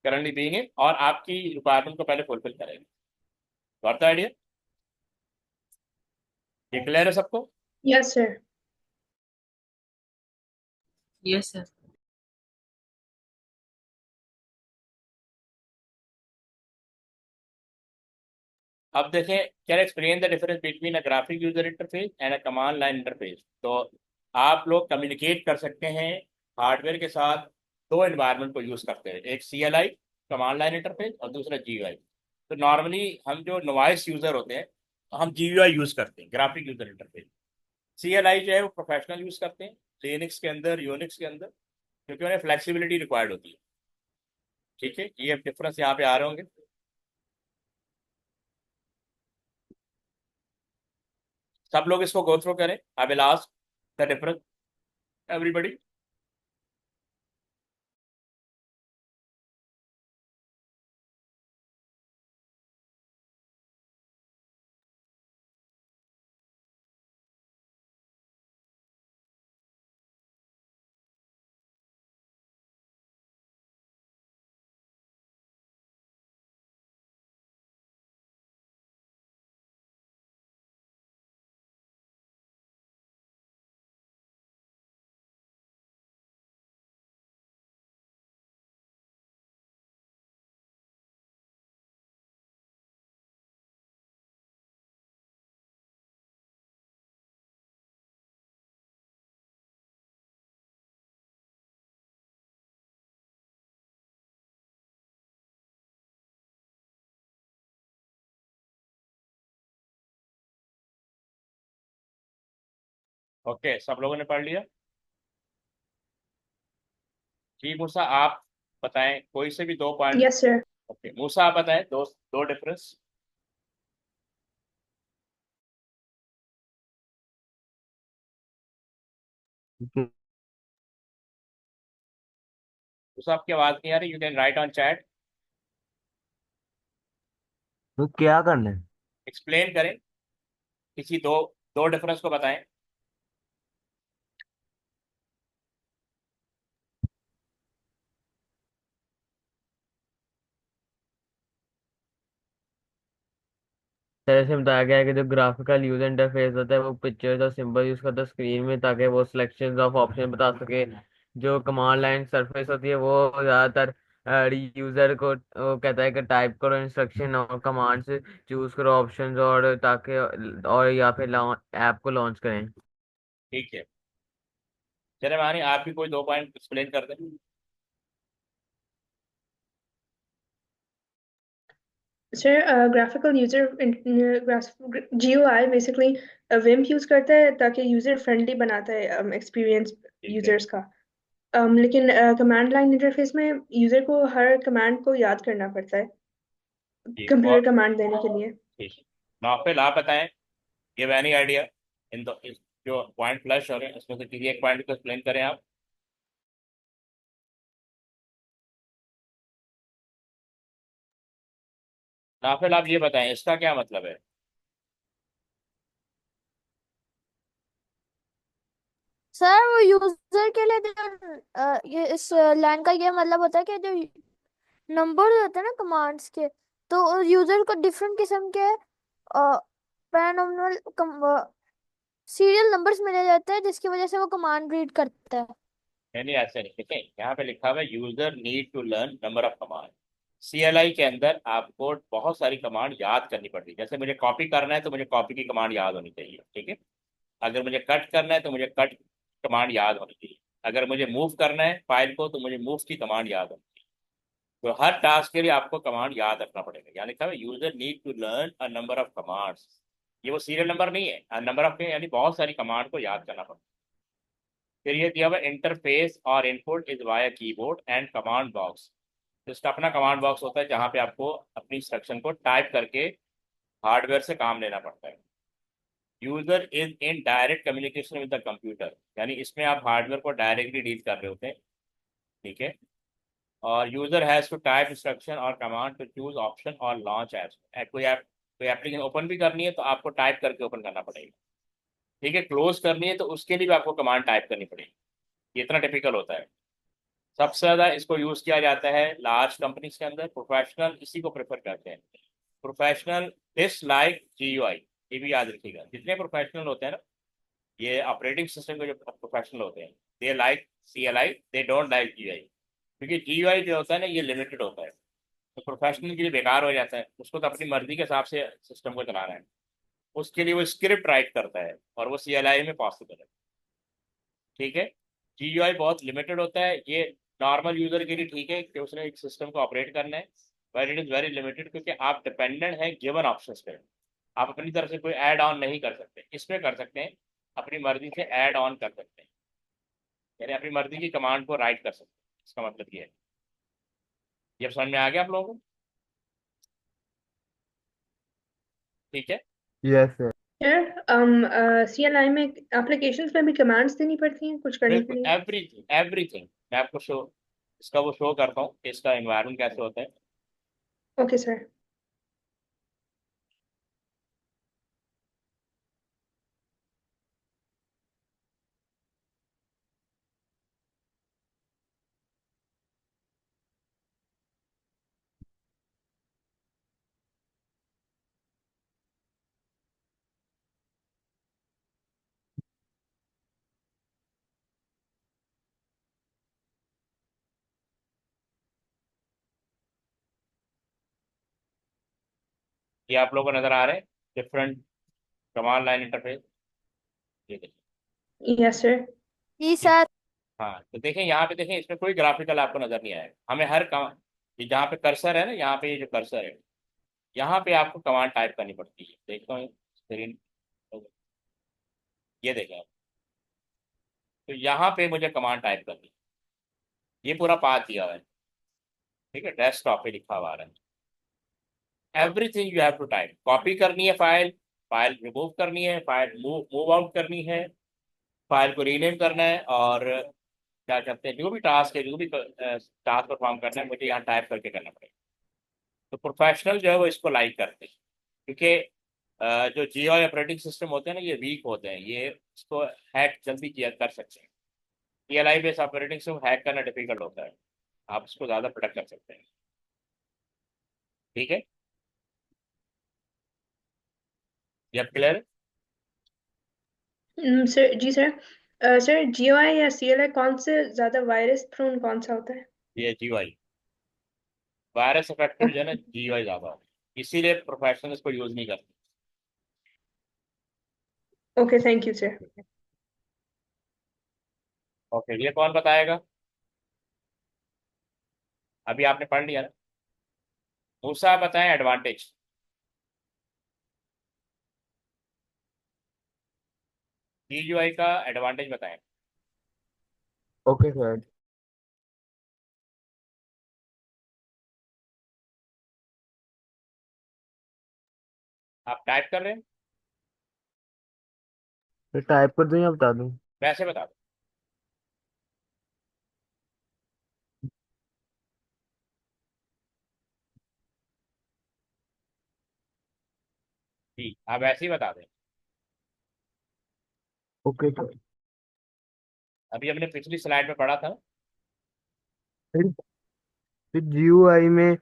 Speaker 2: करंटली बीइंग इन, और आपकी रिक्वायरमेंट को पहले फुलफिल करेगा। Got the idea? ये क्लियर है सबको?
Speaker 1: Yes sir.
Speaker 5: Yes, sir.
Speaker 2: अब देखें, can explain the difference between a graphic user interface and a command line interface. तो आप लोग कम्युनिकेट कर सकते हैं हार्डवेयर के साथ, दो एनवायरनमेंट को यूज करते हैं, एक CLI कमांड लाइन इंटरफेस और दूसरा GUI। तो नॉर्मली हम जो नॉइस यूजर होते हैं हम GUI यूज करते हैं, ग्राफिक यूजर इंटरफेस। CLI जो है वो प्रोफेशनल यूज करते हैं लिनक्स के अंदर, यूनिक्स के अंदर, क्योंकि उन्हें फ्लेक्सिबिलिटी रिक्वायर्ड होती है। ठीक है, ये डिफरेंस यहाँ पे आ रहे होंगे। सब लोग इसको गो थ्रू करें, I will ask the difference everybody. Okay, सब लोगों ने पढ़ लिया? जी मूसा, आप बताएं कोई से भी दो पॉइंट।
Speaker 1: Yes sir.
Speaker 2: ओके मूसा, आप बताएं दो दो डिफरेंस।
Speaker 4: ठीक है।
Speaker 2: उस आपकी आवाज नहीं आ रही, you can write on chat,
Speaker 4: तो क्या करना है?
Speaker 2: एक्सप्लेन करें, किसी दो दो डिफरेंस को बताएं।
Speaker 6: सर ऐसे बताया गया है कि जो ग्राफिकल यूजर इंटरफेस होता है वो पिक्चर्स और सिंबल यूज करता है स्क्रीन में, ताकि वो सिलेक्शंस ऑफ ऑप्शन बता सके। जो कमांड लाइन सरफेस होती है वो ज़्यादातर यूजर को वो कहता है कि टाइप करो इंस्ट्रक्शन और कमांड से चूज करो ऑप्शंस, और ताकि और या फिर ऐप को लॉन्च करें।
Speaker 2: ठीक है, चले मानी आप भी कोई दो पॉइंट एक्सप्लेन कर दें।
Speaker 1: Sir graphical user GUI basically विम्प यूज करता है ताकि यूजर फ्रेंडली बनाता है एक्सपीरियंस
Speaker 2: ठीक है,
Speaker 1: यूजर्स का। लेकिन कमांड लाइन इंटरफेस में यूजर को हर कमांड को याद करना पड़ता है
Speaker 2: ठीक
Speaker 1: कंप्यूटर
Speaker 2: और
Speaker 1: कमांड देने के लिए।
Speaker 2: ठीक है, नाफिल आप बताएं, गिव एनी आइडिया इन दो जो पॉइंट फ्लैश हो रहे हैं उसमें से किसी एक पॉइंट को एक्सप्लेन करें आप। नाफिल आप ये बताएं इसका क्या मतलब है।
Speaker 3: सर वो यूजर के लिए ये इस लाइन का ये मतलब होता है कि जो नंबर होते हैं ना कमांड्स के, तो यूजर को डिफरेंट किस्म के पैरानॉर्मल सीरियल नंबर्स मिले जाते हैं, जिसकी वजह से वो कमांड रीड करता है।
Speaker 2: नहीं ऐसे नहीं, ठीक है, यहाँ पे लिखा हुआ है user need to learn number of command. CLI के अंदर आपको बहुत सारी कमांड याद करनी पड़ती है। जैसे मुझे कॉपी करना है तो मुझे कॉपी की कमांड याद होनी चाहिए, ठीक है। अगर मुझे कट करना है तो मुझे कट कमांड याद होनी चाहिए। अगर मुझे मूव करना है फाइल को तो मुझे मूव की कमांड याद होनी चाहिए। तो हर टास्क के लिए आपको कमांड याद रखना पड़ेगा। यानी लिखा है user need to learn a number of commands. ये वो सीरियल नंबर नहीं है, नंबर ऑफ यानी बहुत सारी कमांड को याद करना पड़ता है। फिर ये दिया हुआ इंटरफेस और input is via keyboard and command box. तो इसका अपना कमांड बॉक्स होता है जहाँ पे आपको अपनी इंस्ट्रक्शन को टाइप करके हार्डवेयर से काम लेना पड़ता है। User is in direct communication with the computer, यानी इसमें आप हार्डवेयर को डायरेक्टली डील कर रहे होते हैं, ठीक है। और user has to type instruction और कमांड टू चूज ऑप्शन और लॉन्च एप्स। कोई एप्लीकेशन ओपन भी करनी है तो आपको टाइप करके ओपन करना पड़ेगा, ठीक है। क्लोज करनी है तो उसके लिए भी आपको कमांड टाइप करनी पड़ेगी। ये इतना टिपिकल होता है। सबसे ज़्यादा इसको यूज़ किया जाता है लार्ज कंपनीज के अंदर। प्रोफेशनल इसी को प्रेफर करते हैं। प्रोफेशनल दिस लाइक GUI, ये भी याद रखिएगा। जितने प्रोफेशनल होते हैं ना, ये ऑपरेटिंग सिस्टम के जो प्रोफेशनल होते हैं, they like CLI, they don't like GUI। क्योंकि GUI जो होता है ना ये लिमिटेड होता है, तो प्रोफेशनल के लिए बेकार हो जाता है। उसको तो अपनी मर्जी के हिसाब से सिस्टम को चलाना है। उसके लिए वो स्क्रिप्ट राइट करता है और वो CLI में पॉसिबल है, ठीक है। GUI बहुत लिमिटेड होता है। ये नॉर्मल यूजर के लिए ठीक है कि उसने एक सिस्टम को ऑपरेट करना है, but it is very limited क्योंकि आप डिपेंडेंट हैं गिवन ऑप्शंस पे। आप अपनी तरफ से कोई ऐड ऑन नहीं कर सकते। इसमें कर सकते हैं, अपनी मर्जी से ऐड ऑन कर सकते हैं, यानी अपनी मर्जी की कमांड को राइट कर सकते हैं। इसका मतलब ये है। ये अब समझ में आ गया आप लोगों को, ठीक है।
Speaker 4: Yes sir.
Speaker 1: सर CLI में एप्लीकेशंस में भी कमांड्स देनी पड़ती हैं कुछ करने के
Speaker 2: बिल्कुल
Speaker 1: लिए।
Speaker 2: एवरीथिंग एवरीथिंग मैं आपको शो इसका वो शो करता हूँ कि इसका इन्वायरमेंट कैसे होता है।
Speaker 1: Okay sir.
Speaker 2: ये आप लोगों को नजर आ रहे हैं डिफरेंट कमांड लाइन इंटरफेस, ठीक है।
Speaker 1: Yes sir.
Speaker 3: जी सर।
Speaker 2: हाँ तो देखें यहाँ पे, देखें इसमें कोई ग्राफिकल आपको नजर नहीं आएगा। हमें हर कम ये जहाँ पे कर्सर है ना, यहाँ पे ये जो कर्सर है, यहाँ पे आपको कमांड टाइप करनी पड़ती है। देखता हूँ स्क्रीन, ये देखें आप। तो यहाँ पे मुझे कमांड टाइप करनी है। ये पूरा पाथ दिया हुआ है, ठीक है। डेस्कटॉप पे लिखा हुआ है everything you have to type. Copy करनी है फाइल, फाइल रिमूव करनी है, फाइल मूव आउट करनी है, फाइल को रीनेम करना है, और क्या करते हैं, जो भी टास्क है, जो भी टास्क परफॉर्म करना है, मुझे यहाँ टाइप करके करना पड़ेगा। तो प्रोफेशनल जो है वो इसको लाइक करते हैं, क्योंकि जो जीआई ऑपरेटिंग सिस्टम होते हैं ना, ये वीक होते हैं, ये इसको हैक जल्दी किया कर सकते हैं। PLI based operating system hack करना डिफिकल्ट होता है, आप इसको ज़्यादा प्रोटेक्ट कर सकते हैं। ठीक है, ये क्लियर?
Speaker 1: सर जी सर, सर जीओआई या सीएलआई कौन से ज्यादा वायरस प्रोन कौन सा होता है?
Speaker 2: ये जीआई वायरस अफेक्टेड जो है ना, जीआई ज़्यादा होता है, इसीलिए प्रोफेशनल इसको यूज़ नहीं करते।
Speaker 1: Okay, thank you sir.
Speaker 2: Okay, ये कौन बताएगा? अभी आपने पढ़ लिया ना। मूसा बताएं एडवांटेज। जीयूआई का एडवांटेज बताएं।
Speaker 4: Okay sir.
Speaker 2: आप टाइप कर रहे हैं,
Speaker 4: तो टाइप कर दूं या बता दूं?
Speaker 2: वैसे बता दो। ठीक, आप ऐसे ही बता दें।
Speaker 4: Okay sir.
Speaker 2: अभी हमने पिछली स्लाइड में पढ़ा था।
Speaker 4: फिर फिर जीयूआई में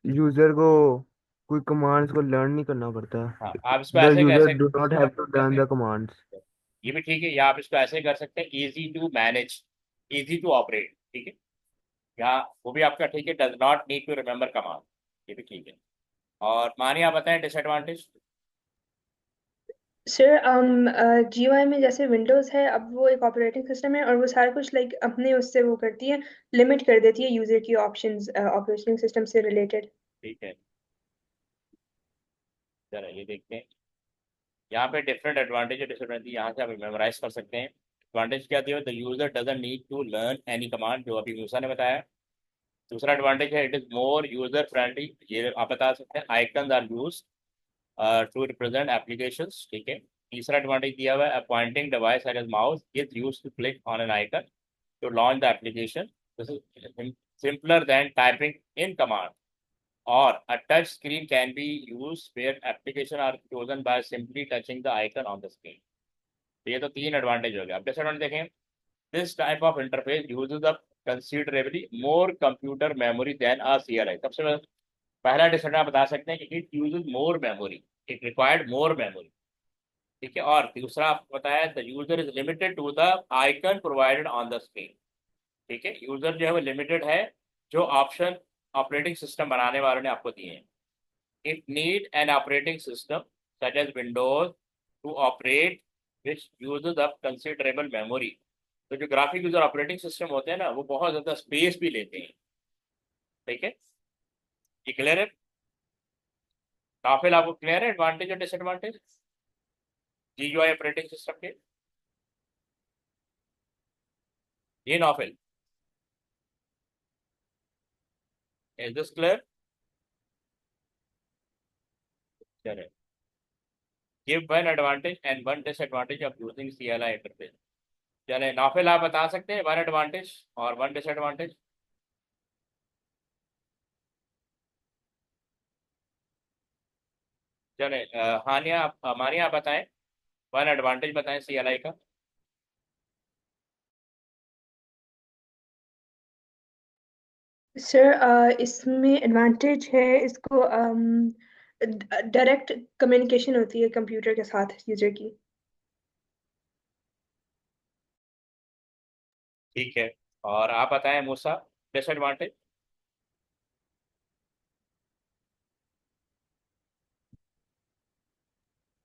Speaker 4: यूजर को कोई कमांड्स को लर्न नहीं करना पड़ता।
Speaker 2: हाँ, आप इसको
Speaker 4: द
Speaker 2: ऐसे
Speaker 4: यूजर
Speaker 2: कैसे
Speaker 4: do not have to learn the commands.
Speaker 2: ये भी ठीक है, या आप इसको ऐसे कर सकते हैं, easy to manage, easy to operate. ठीक है, यहाँ वो भी आपका ठीक है, does not need to remember command, ये भी ठीक है। और मानिए आप बताएं डिसएडवांटेज।
Speaker 1: सर जीओआई में जैसे विंडोज है, अब वो एक ऑपरेटिंग सिस्टम है और वो सारा कुछ लाइक अपने उससे वो करती है, लिमिट कर देती है यूजर की ऑप्शंस ऑपरेटिंग सिस्टम से रिलेटेड।
Speaker 2: ठीक है, चलो ये देखते हैं। यहाँ पे डिफरेंट एडवांटेज और डिसएडवांटेज यहाँ से आप मेमोराइज कर सकते हैं। एडवांटेज क्या दिया, the user doesn't need to learn any command, जो अभी मूसा ने बताया। दूसरा एडवांटेज है, it is more user friendly, ये आप बता सकते हैं। Icon are use to represent applications. ठीक है। तीसरा एडवांटेज दिया हुआ है, pointing device as mouse is use to click on an icon to launch the application, this is simpler than typing in command. Or a touch screen can be used where application are chosen by simply touching the icon on the screen. तो ये तो तीन advantage हो गया। अब disadvantage देखें, this type of interface uses a considerably more computer memory than a CLI. सबसे पहला डिसएडवांटेज बता सकते हैं कि it uses more memory, it required more memory. ठीक है। और दूसरा आपको बताया, the user is limited to the icon provided on the screen. ठीक है, यूजर जो है वो लिमिटेड है, जो ऑप्शन ऑपरेटिंग सिस्टम बनाने वालों ने आपको दिए हैं। It need an operating system such as Windows to operate, which uses up considerable memory. तो जो ग्राफिक यूजर ऑपरेटिंग सिस्टम होते हैं ना, वो बहुत ज़्यादा स्पेस भी लेते हैं। ठीक है, ये क्लियर है? काफिल आपको क्लियर है एडवांटेज और डिसएडवांटेज जीयूआई ऑपरेटिंग सिस्टम के? ये नॉफिल, इज दिस क्लियर? चलिए, give one advantage and one disadvantage of using CLI interface. चले नॉफिल, आप बता सकते हैं वन एडवांटेज और वन डिसएडवांटेज? चले हानिया मानिया आप बताएं, वन एडवांटेज बताएं सीएलआई का।
Speaker 1: सर इसमें एडवांटेज है, इसको डायरेक्ट कम्युनिकेशन होती है कंप्यूटर के साथ यूजर की।
Speaker 2: ठीक है, और आप बताएं Musa, disadvantage?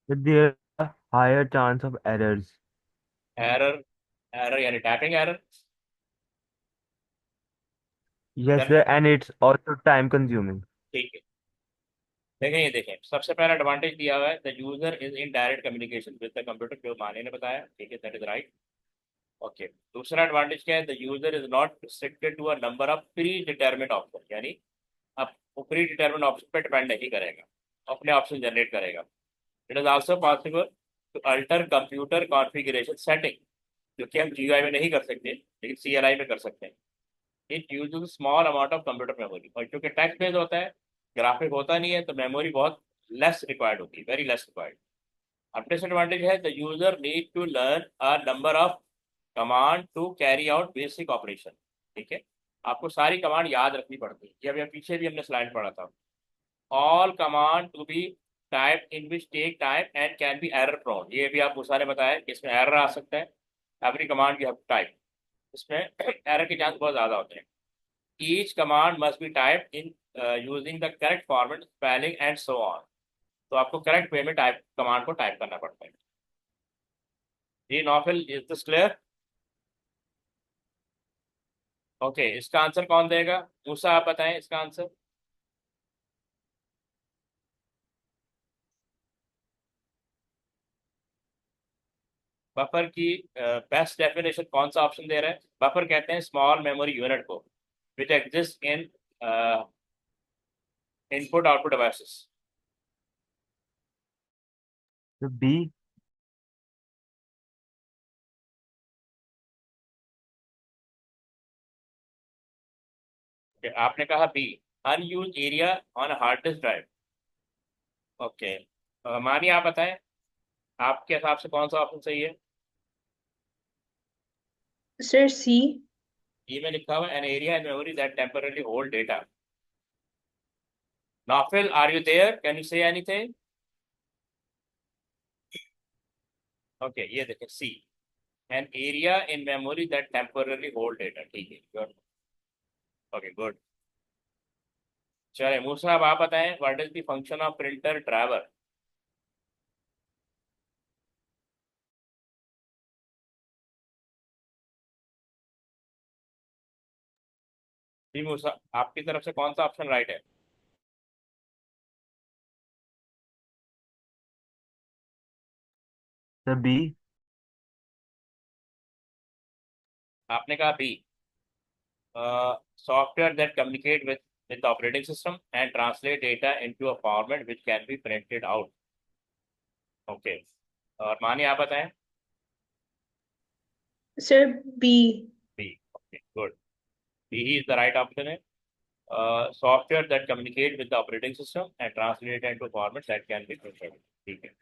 Speaker 4: There are higher chance of errors.
Speaker 2: Error, error यानी typing error.
Speaker 4: Yes sir, and it's also time consuming.
Speaker 2: ठीक है, देखें ये देखें, सबसे पहला एडवांटेज दिया हुआ है, the user is in direct communication with the computer, जो माने ने बताया। ठीक है, दैट इज राइट। ओके, दूसरा एडवांटेज क्या है, the user is not restricted to a number of predetermined option, यानी अब वो प्री डिटर्मिन्ड ऑप्शन पर डिपेंड नहीं करेगा, अपने ऑप्शन जनरेट करेगा। It is also possible to alter computer configuration setting जो कि हम GUI में नहीं कर सकते लेकिन CLI में कर सकते हैं। It uses small amount of computer memory, और क्योंकि टेक्स्ट बेस्ड होता है, ग्राफिक होता नहीं है, तो मेमोरी बहुत लेस रिक्वायर्ड होती है, वेरी लेस रिक्वायर्ड। अब डिसएडवांटेज है, the user need to learn a number of command to carry out basic operation. ठीक है, आपको सारी कमांड याद रखनी पड़ती है, ये अभी पीछे भी हमने स्लाइड पढ़ा था। All command to be type in which take time and can be error prone, ये भी आप मूसा ने बताया कि इसमें एरर आ सकता है। Every command you have type, इसमें एरर के चांस बहुत ज़्यादा होते हैं। Each command must be type in using the correct format, spelling and so on, तो आपको करेक्ट वे में टाइप कमांड को टाइप करना पड़ता है। जी नॉफिल, इज दिस क्लियर? ओके, इसका आंसर कौन देगा? मूसा आप बताएं इसका आंसर। बफर की बेस्ट डेफिनेशन कौन सा ऑप्शन दे रहा है? बफर कहते हैं स्मॉल मेमोरी यूनिट को which exist in input output devices.
Speaker 4: तो बी।
Speaker 2: आपने कहा B, unused area on hard disk drive. Okay, Mani आप बताएं आपके हिसाब से कौन सा ऑप्शन सही है?
Speaker 1: सर सी।
Speaker 2: ई में लिखा हुआ an area in memory that temporary hold data. Naufil, are you there? Can you say anything? Okay, ये देखिए see, an area in memory that temporary hold data. ठीक है, गुड। Okay, good. चलिए मूसा, अब आप बताएं what is the function of printer driver? जी मूसा, आपकी तरफ से कौन सा ऑप्शन राइट है?
Speaker 4: तो बी।
Speaker 2: आपने कहा B, software that communicate with the operating system and translate data into a format which can be printed out. Okay, और मानी आप बताएं।
Speaker 1: Sir B.
Speaker 2: B, okay, good. B ही इज द राइट ऑप्शन है। Software that communicate with the operating system and translate into format that can be printed. ठीक है,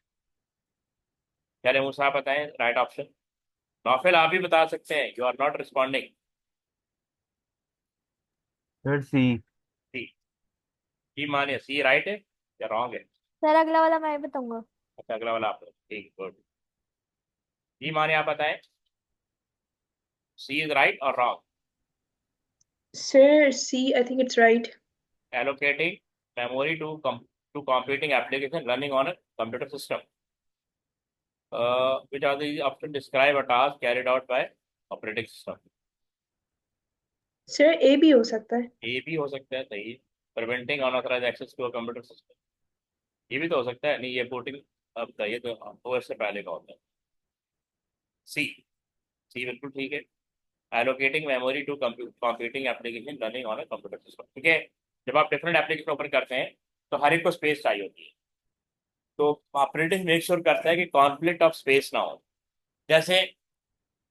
Speaker 2: चलिए मूसा आप बताएं राइट ऑप्शन। नौफिल, आप भी बता सकते हैं, you are not responding.
Speaker 4: Sir C.
Speaker 2: C, जी मानिए सी राइट है या रॉन्ग है?
Speaker 3: सर अगला वाला मैं बताऊंगा।
Speaker 2: अच्छा, अगला वाला आप, ठीक, गुड। जी मानिए आप बताएं, सी इज राइट और wrong?
Speaker 1: Sir C, I think it's right.
Speaker 2: Allocating memory to computing application running on a computer system, which are the option describe a task carried out by operating system.
Speaker 1: Sir A भी हो सकता है।
Speaker 2: ये भी हो सकता है, सही है। Preventing unauthorized access to a computer system, ये भी तो हो सकता है। नहीं, ये बोटिंग, अब बताइए तो OS से पहले का होता है। सी, सी बिल्कुल ठीक है। Allocating memory to computing application running on a computer system, ठीक है। जब आप डिफरेंट एप्लीकेशन ओपन करते हैं तो हर एक को स्पेस चाहिए होती है, तो ऑपरेटिंग मेक श्योर करता है कि कॉन्फ्लिक्ट ऑफ स्पेस ना हो। जैसे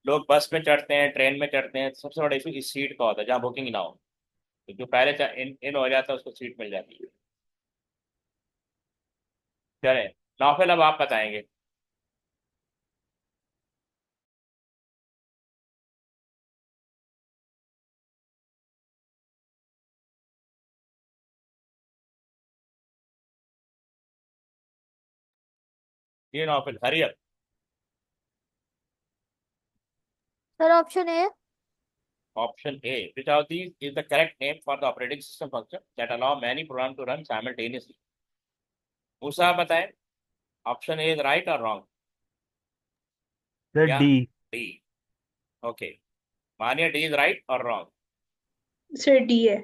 Speaker 2: लोग बस में चढ़ते हैं, ट्रेन में चढ़ते हैं, तो सबसे बड़ा इशू इस सीट का होता है जहाँ बुकिंग ना हो, तो जो पहले इन हो जाता है उसको सीट मिल जाती है। चले नौफिल, अब आप बताएंगे। ये Naufil, hurry up.
Speaker 3: Sir option A.
Speaker 2: Option A, which of these is the correct name for the operating system function that allow many program to run simultaneously? Musa आप बताएं, ऑप्शन ए इज राइट और रॉन्ग?
Speaker 4: सर
Speaker 2: या
Speaker 4: D.
Speaker 2: D? Okay, Maniya D is right और wrong?
Speaker 1: Sir D है।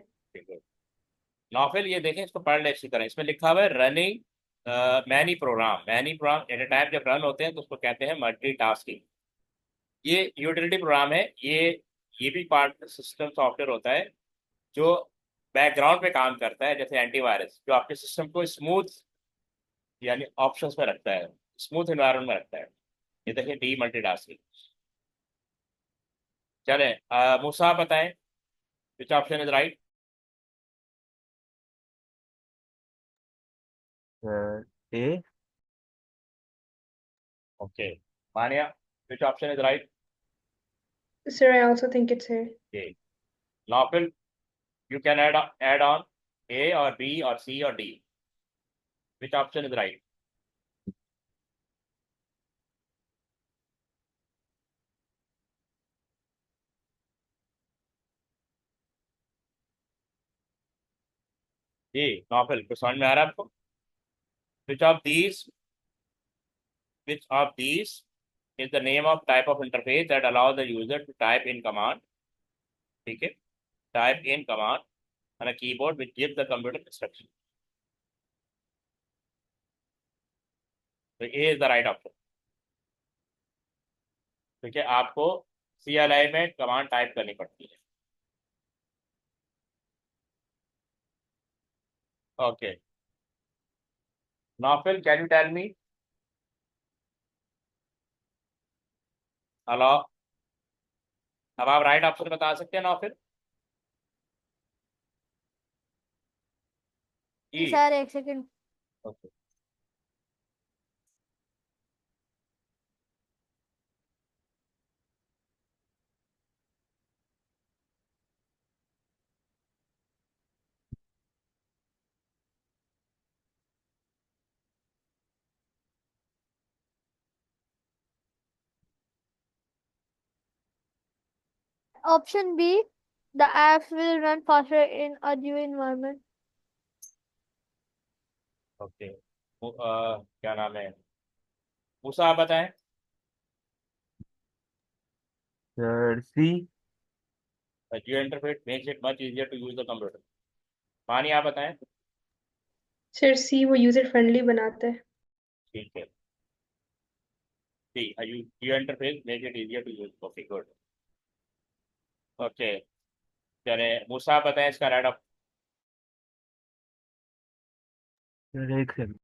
Speaker 2: नॉफिल, ये देखें, इसको पढ़ ले अच्छी तरह। इसमें लिखा हुआ है running many program. Many program at a time जब रन होते हैं तो उसको कहते हैं मल्टीटास्किंग। ये यूटिलिटी प्रोग्राम है, ये भी पार्ट सिस्टम सॉफ्टवेयर होता है जो बैकग्राउंड पे काम करता है, जैसे एंटीवायरस, जो आपके सिस्टम को स्मूथ यानी ऑप्शंस में रखता है, स्मूथ एनवायरनमेंट में रखता है। ये देखिए डी, मल्टीटास्किंग। चले मूसा बताएं which option is right.
Speaker 4: A.
Speaker 2: Okay Maniya which option is right.
Speaker 1: Sir, I also think it's A.
Speaker 2: A. Naufil you can add on A or B or C or D. Which option is right? जी नॉफिल कुछ समझ में आ रहा है आपको? Which of these is the name of type of interface that allows the user to type in command? ठीक है, type in command on a keyboard which gives the computer instruction. तो A is the right option. ठीक है, आपको CLI में command type करनी पड़ती है। Okay Naufil can you tell me hello, अब आप राइट ऑप्शन बता सकते हैं नॉफिल? ई।
Speaker 3: सर एक second.
Speaker 2: Okay
Speaker 3: option B, the apps will run faster in a GUI environment.
Speaker 2: Okay क्या नाम है मूसा आप बताएं।
Speaker 4: Sir C.
Speaker 2: GUI interface makes it much easier to use the computer. मानी आप बताएं।
Speaker 1: Sir, C वो यूजर फ्रेंडली बनाता है।
Speaker 2: ठीक है, C GUI interface makes it easier to use. Okay good. Okay चले मूसा आप बताएं इसका राइट ऑप्शन।
Speaker 4: सर एक second.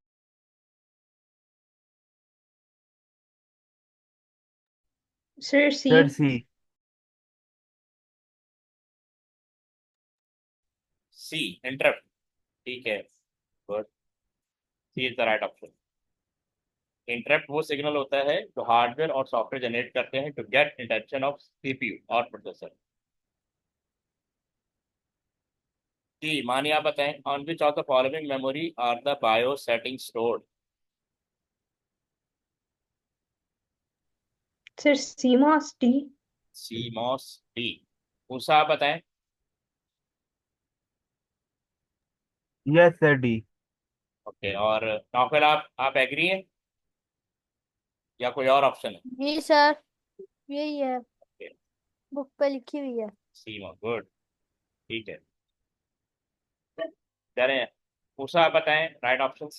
Speaker 1: Sir, C.
Speaker 4: Sir C.
Speaker 2: C interrupt, ठीक है good, C is the right option. Interrupt वो सिग्नल होता है जो हार्डवेयर और सॉफ्टवेयर जनरेट करते हैं to get intention of CPU और प्रोसेसर। जी मानी आप बताएं on which of the following memory are the BIOS setting stored.
Speaker 1: Sir, CMOS D.
Speaker 2: CMOS D। Musa आप बताएं।
Speaker 4: Yes sir D.
Speaker 2: ओके और नौफल आप एग्री हैं या कोई और ऑप्शन है?
Speaker 3: जी सर, यही है,
Speaker 2: ओके
Speaker 3: बुक पे लिखी हुई है।
Speaker 2: CMOS गुड, ठीक है चलें मूसा आप बताएं right options.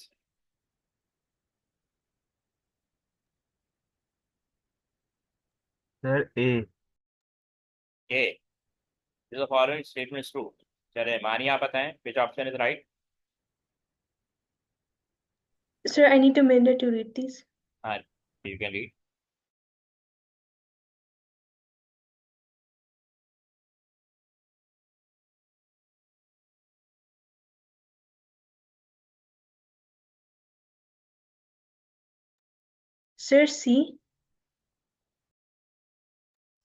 Speaker 4: Sir A.
Speaker 2: A is the following statement is true. चले मानी आप बताएं which option is right.
Speaker 1: Sir, I need a minute to read these.
Speaker 2: हाँ you can read.
Speaker 1: Sir, C.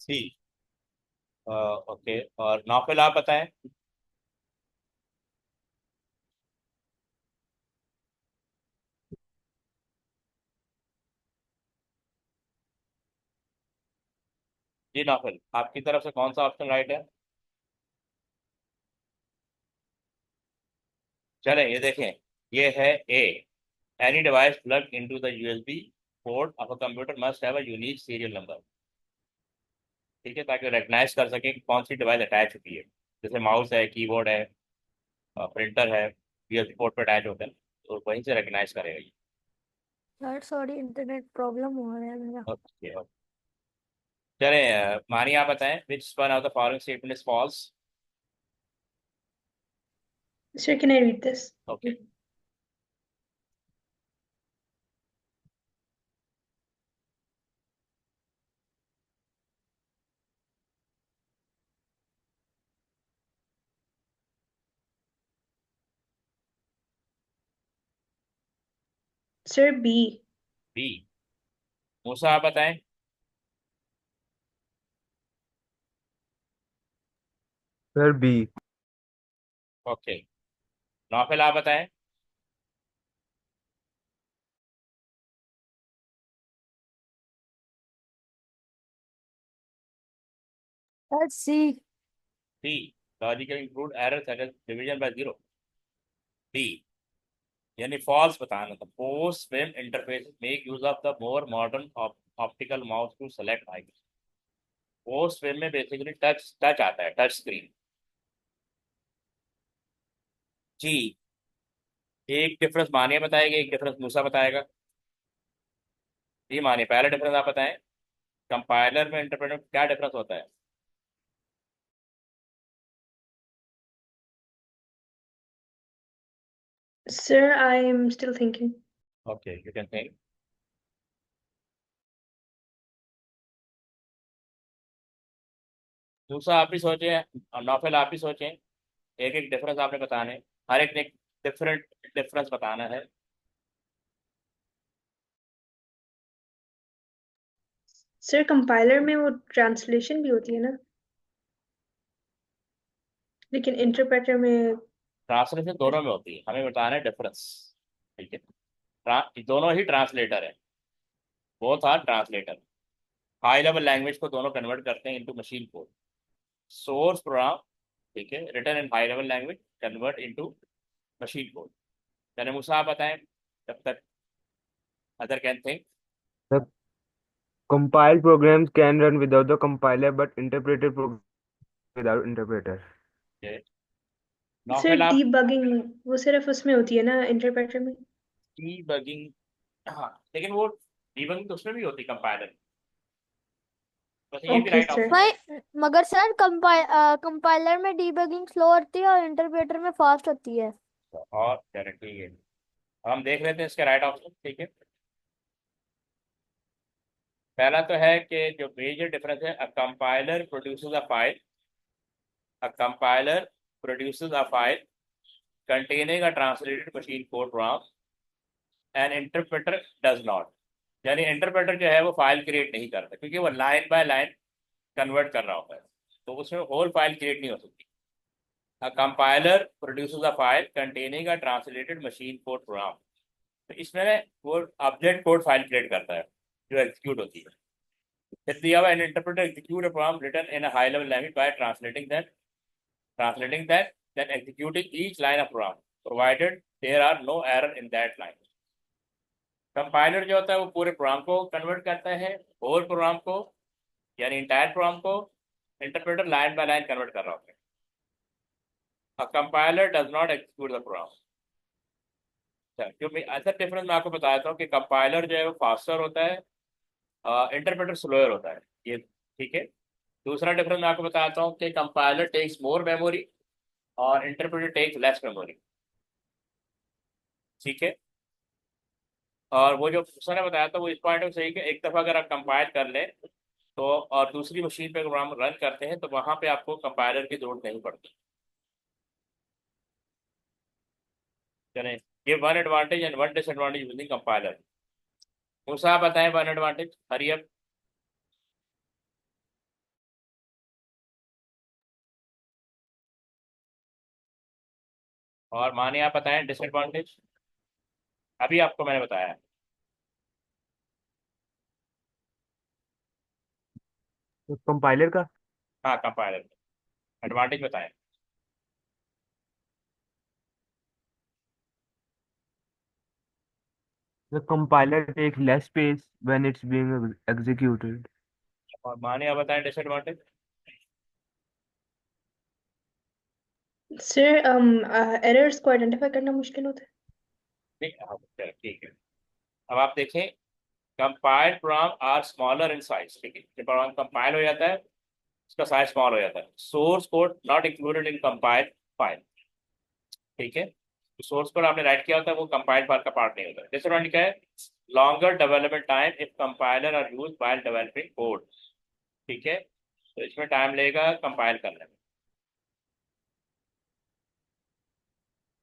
Speaker 2: C okay और नौफल आप बताएं। जी नौफल आपकी तरफ से कौन सा ऑप्शन राइट है? चलें ये देखें, ये है A. Any device plug into the USB port of a computer must have a unique serial number. ठीक है, ताकि रिकग्नाइज कर सकें कि कौन सी डिवाइस अटैच हुई है। जैसे माउस है, कीबोर्ड है, प्रिंटर है, USB पोर्ट पर अटैच होता है, तो वहीं से रिकग्नाइज करेगा ये।
Speaker 3: सर सॉरी, इंटरनेट प्रॉब्लम हो रहा है मेरा।
Speaker 2: ओके ओके चलें मानी आप बताएं which one of the following statement is false.
Speaker 1: Sir, can I read this?
Speaker 2: Okay
Speaker 1: sir B.
Speaker 2: B. Musa आप बताएं।
Speaker 4: Sir B.
Speaker 2: ओके। नौफिल आप बताएं।
Speaker 3: Sir C.
Speaker 2: C. Logical include error such as division by zero. D. यानी false बताना था। Post frame interface make use of the more modern optical mouse to select icon. Post frame में basically touch touch आता है, touch screen. जी। एक difference मानिए बताएगा, एक डिफरेंस मूसा बताएगा। जी मानिए, पहला डिफरेंस आप बताएं। कंपाइलर में इंटरप्रेटर में क्या डिफरेंस होता है?
Speaker 1: Sir I am still thinking.
Speaker 2: Okay, you can think. Musa आप भी सोचें और नौफिल आप भी सोचें। एक एक डिफरेंस आपने बताने, हर एक ने डिफरेंट डिफरेंस बताना है।
Speaker 1: सर कंपाइलर में वो ट्रांसलेशन भी होती है ना, लेकिन इंटरप्रेटर में।
Speaker 2: ट्रांसलेशन दोनों में होती है, हमें बताना है डिफरेंस। ठीक है। दोनों ही ट्रांसलेटर है, both are translator. High level language को दोनों कन्वर्ट करते हैं into machine code. Source program, ठीक है, written in high level language convert into machine code. चले मूसा आप बताएं जब तक other can think.
Speaker 4: The compiled programs can run without the compiler, but interpreted programs without interpreter.
Speaker 1: Sir
Speaker 2: Naufil आप।
Speaker 1: Debugging वो सिर्फ उसमें होती है ना, इंटरप्रेटर में।
Speaker 2: डीबगिंग, हाँ, लेकिन वो डीबगिंग तो उसमें भी होती है कंपाइलर। बस ये भी
Speaker 1: ओके
Speaker 2: राइट
Speaker 1: सर।
Speaker 2: ऑप्शन है।
Speaker 3: भाई मगर सर कंपाइलर में डीबगिंग स्लो होती है और इंटरप्रेटर में फास्ट होती है।
Speaker 2: और गारंटी है। हम देख लेते हैं इसके राइट ऑप्शन। ठीक है। पहला तो है कि जो मेजर डिफरेंस है, a compiler produces a file. A compiler produces a file containing a translated machine code prompt, an interpreter does not. यानी इंटरप्रेटर जो है वो फाइल क्रिएट नहीं करता, क्योंकि वो लाइन बाय लाइन कन्वर्ट कर रहा होता है, तो उसमें होल फाइल क्रिएट नहीं हो सकती। A compiler produces a file containing a translated machine code program. तो इसमें वो ऑब्जेक्ट कोड फाइल क्रिएट करता है जो एग्जीक्यूट होती है। फिर दिया हुआ an interpreter execute a program written in a high level language by translating that then executing each line of program provided there are no error in that line। Compiler जो होता है वो पूरे प्रोग्राम को कन्वर्ट करता है, whole program को, यानी इंटायर प्रोग्राम को। Interpreter line by line convert कर रहा होता है। A compiler does not execute the program. जो मैं ऐसा डिफरेंस मैं आपको बताता हूँ कि कंपाइलर जो है वो फास्टर होता है, इंटरप्रेटर स्लोअर होता है, ये ठीक है। दूसरा डिफरेंस मैं आपको बताता हूँ कि कंपाइलर टेक्स मोर मेमोरी और इंटरप्रेटर टेक्स लेस मेमोरी। ठीक है। और वो जो उसने बताया था वो इस पॉइंट में सही कि एक दफ़ा अगर आप कंपाइल कर लें तो और दूसरी मशीन पे प्रोग्राम रन करते हैं तो वहाँ पे आपको कंपाइलर की जरूरत नहीं पड़ती। चलें, ये one advantage and one disadvantage using compiler. Musa आप बताएं वन एडवांटेज, हरी अप। और माने आप बताएं डिसएडवांटेज। अभी आपको मैंने बताया।
Speaker 4: तो कंपाइलर का
Speaker 2: हाँ, कंपाइलर एडवांटेज बताएं।
Speaker 4: the compiler takes less space when it's being executed.
Speaker 2: और माने आप बताएं डिसएडवांटेज।
Speaker 1: सर एरर्स को आइडेंटिफाई करना मुश्किल होता है।
Speaker 2: ठीक है, हाँ, चलो, ठीक है। अब आप देखें, compiled program are smaller in size. ठीक है, जब प्रोग्राम कंपाइल हो जाता है उसका साइज स्मॉल हो जाता है। Source code not included in compiled file. ठीक है, तो सोर्स कोड आपने राइट किया होता है वो कंपाइल्ड फाइल का पार्ट नहीं होता। डिसएडवांटेज क्या है? Longer development time if compiler are used while developing code. ठीक है, तो इसमें टाइम लगेगा कंपाइल करने में।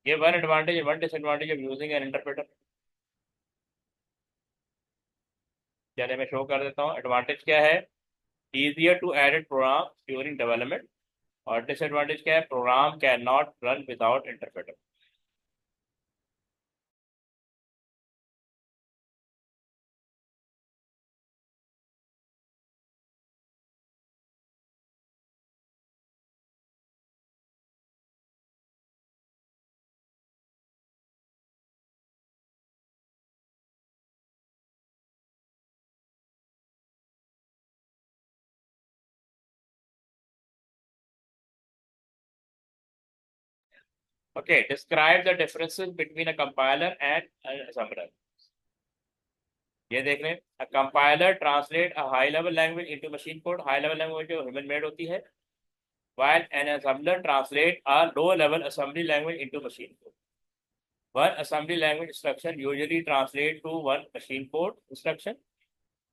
Speaker 2: ये one advantage one disadvantage of using an interpreter. चलिए मैं शो कर देता हूँ। एडवांटेज क्या है? Easier to edit program during development. और डिसएडवांटेज क्या है? Program can not run without interpreter. Okay, describe the differences between a compiler and an assembler. ये देख रहे हैं, a compiler translate a high level language into machine code. High level language जो human made होती है, while an assembler translate a low level assembly language into machine code. One assembly language instruction usually translate to one machine code instruction,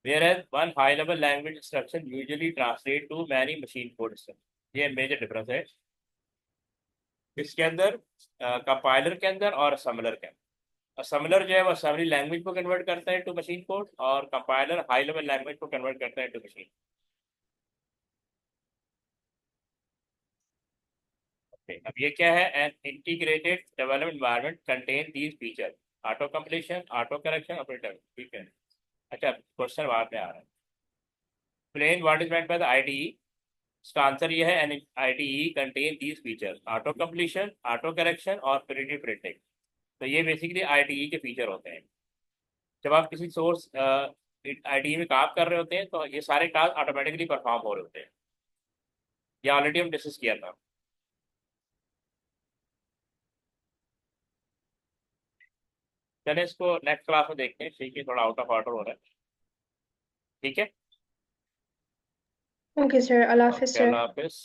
Speaker 2: whereas one high level language instruction usually translate to many machine code instructions. ये major difference है इसके अंदर, compiler के अंदर और assembler के अंदर। assembler जो है वो असेंबली लैंग्वेज को कन्वर्ट करता है टू मशीन कोड, और कंपाइलर हाई लेवल लैंग्वेज को कन्वर्ट करता है टू मशीन। अब ये क्या है? An integrated development environment contain these feature, auto completion, auto correction, operator. ठीक है, अच्छा क्वेश्चन बाद में आ रहा है। Explain what is meant by the IDE? इसका आंसर ये है, an IDE contain these feature, auto completion, auto correction और प्रिडिक्टिव प्रिंटिंग। तो ये बेसिकली आईडीई के फीचर होते हैं। जब आप किसी सोर्स आईडीई में काम कर रहे होते हैं तो ये सारे टास्क ऑटोमेटिकली परफॉर्म हो रहे होते हैं। ये ऑलरेडी हम डिस्कस किया था। चलिए इसको नेक्स्ट क्लास में देखते हैं, ठीक है, थोड़ा आउट ऑफ ऑर्डर हो रहा है। ठीक है,
Speaker 1: ओके सर, अल्लाह हाफिज
Speaker 2: ओके,
Speaker 1: सर।
Speaker 2: अल्लाह हाफिज।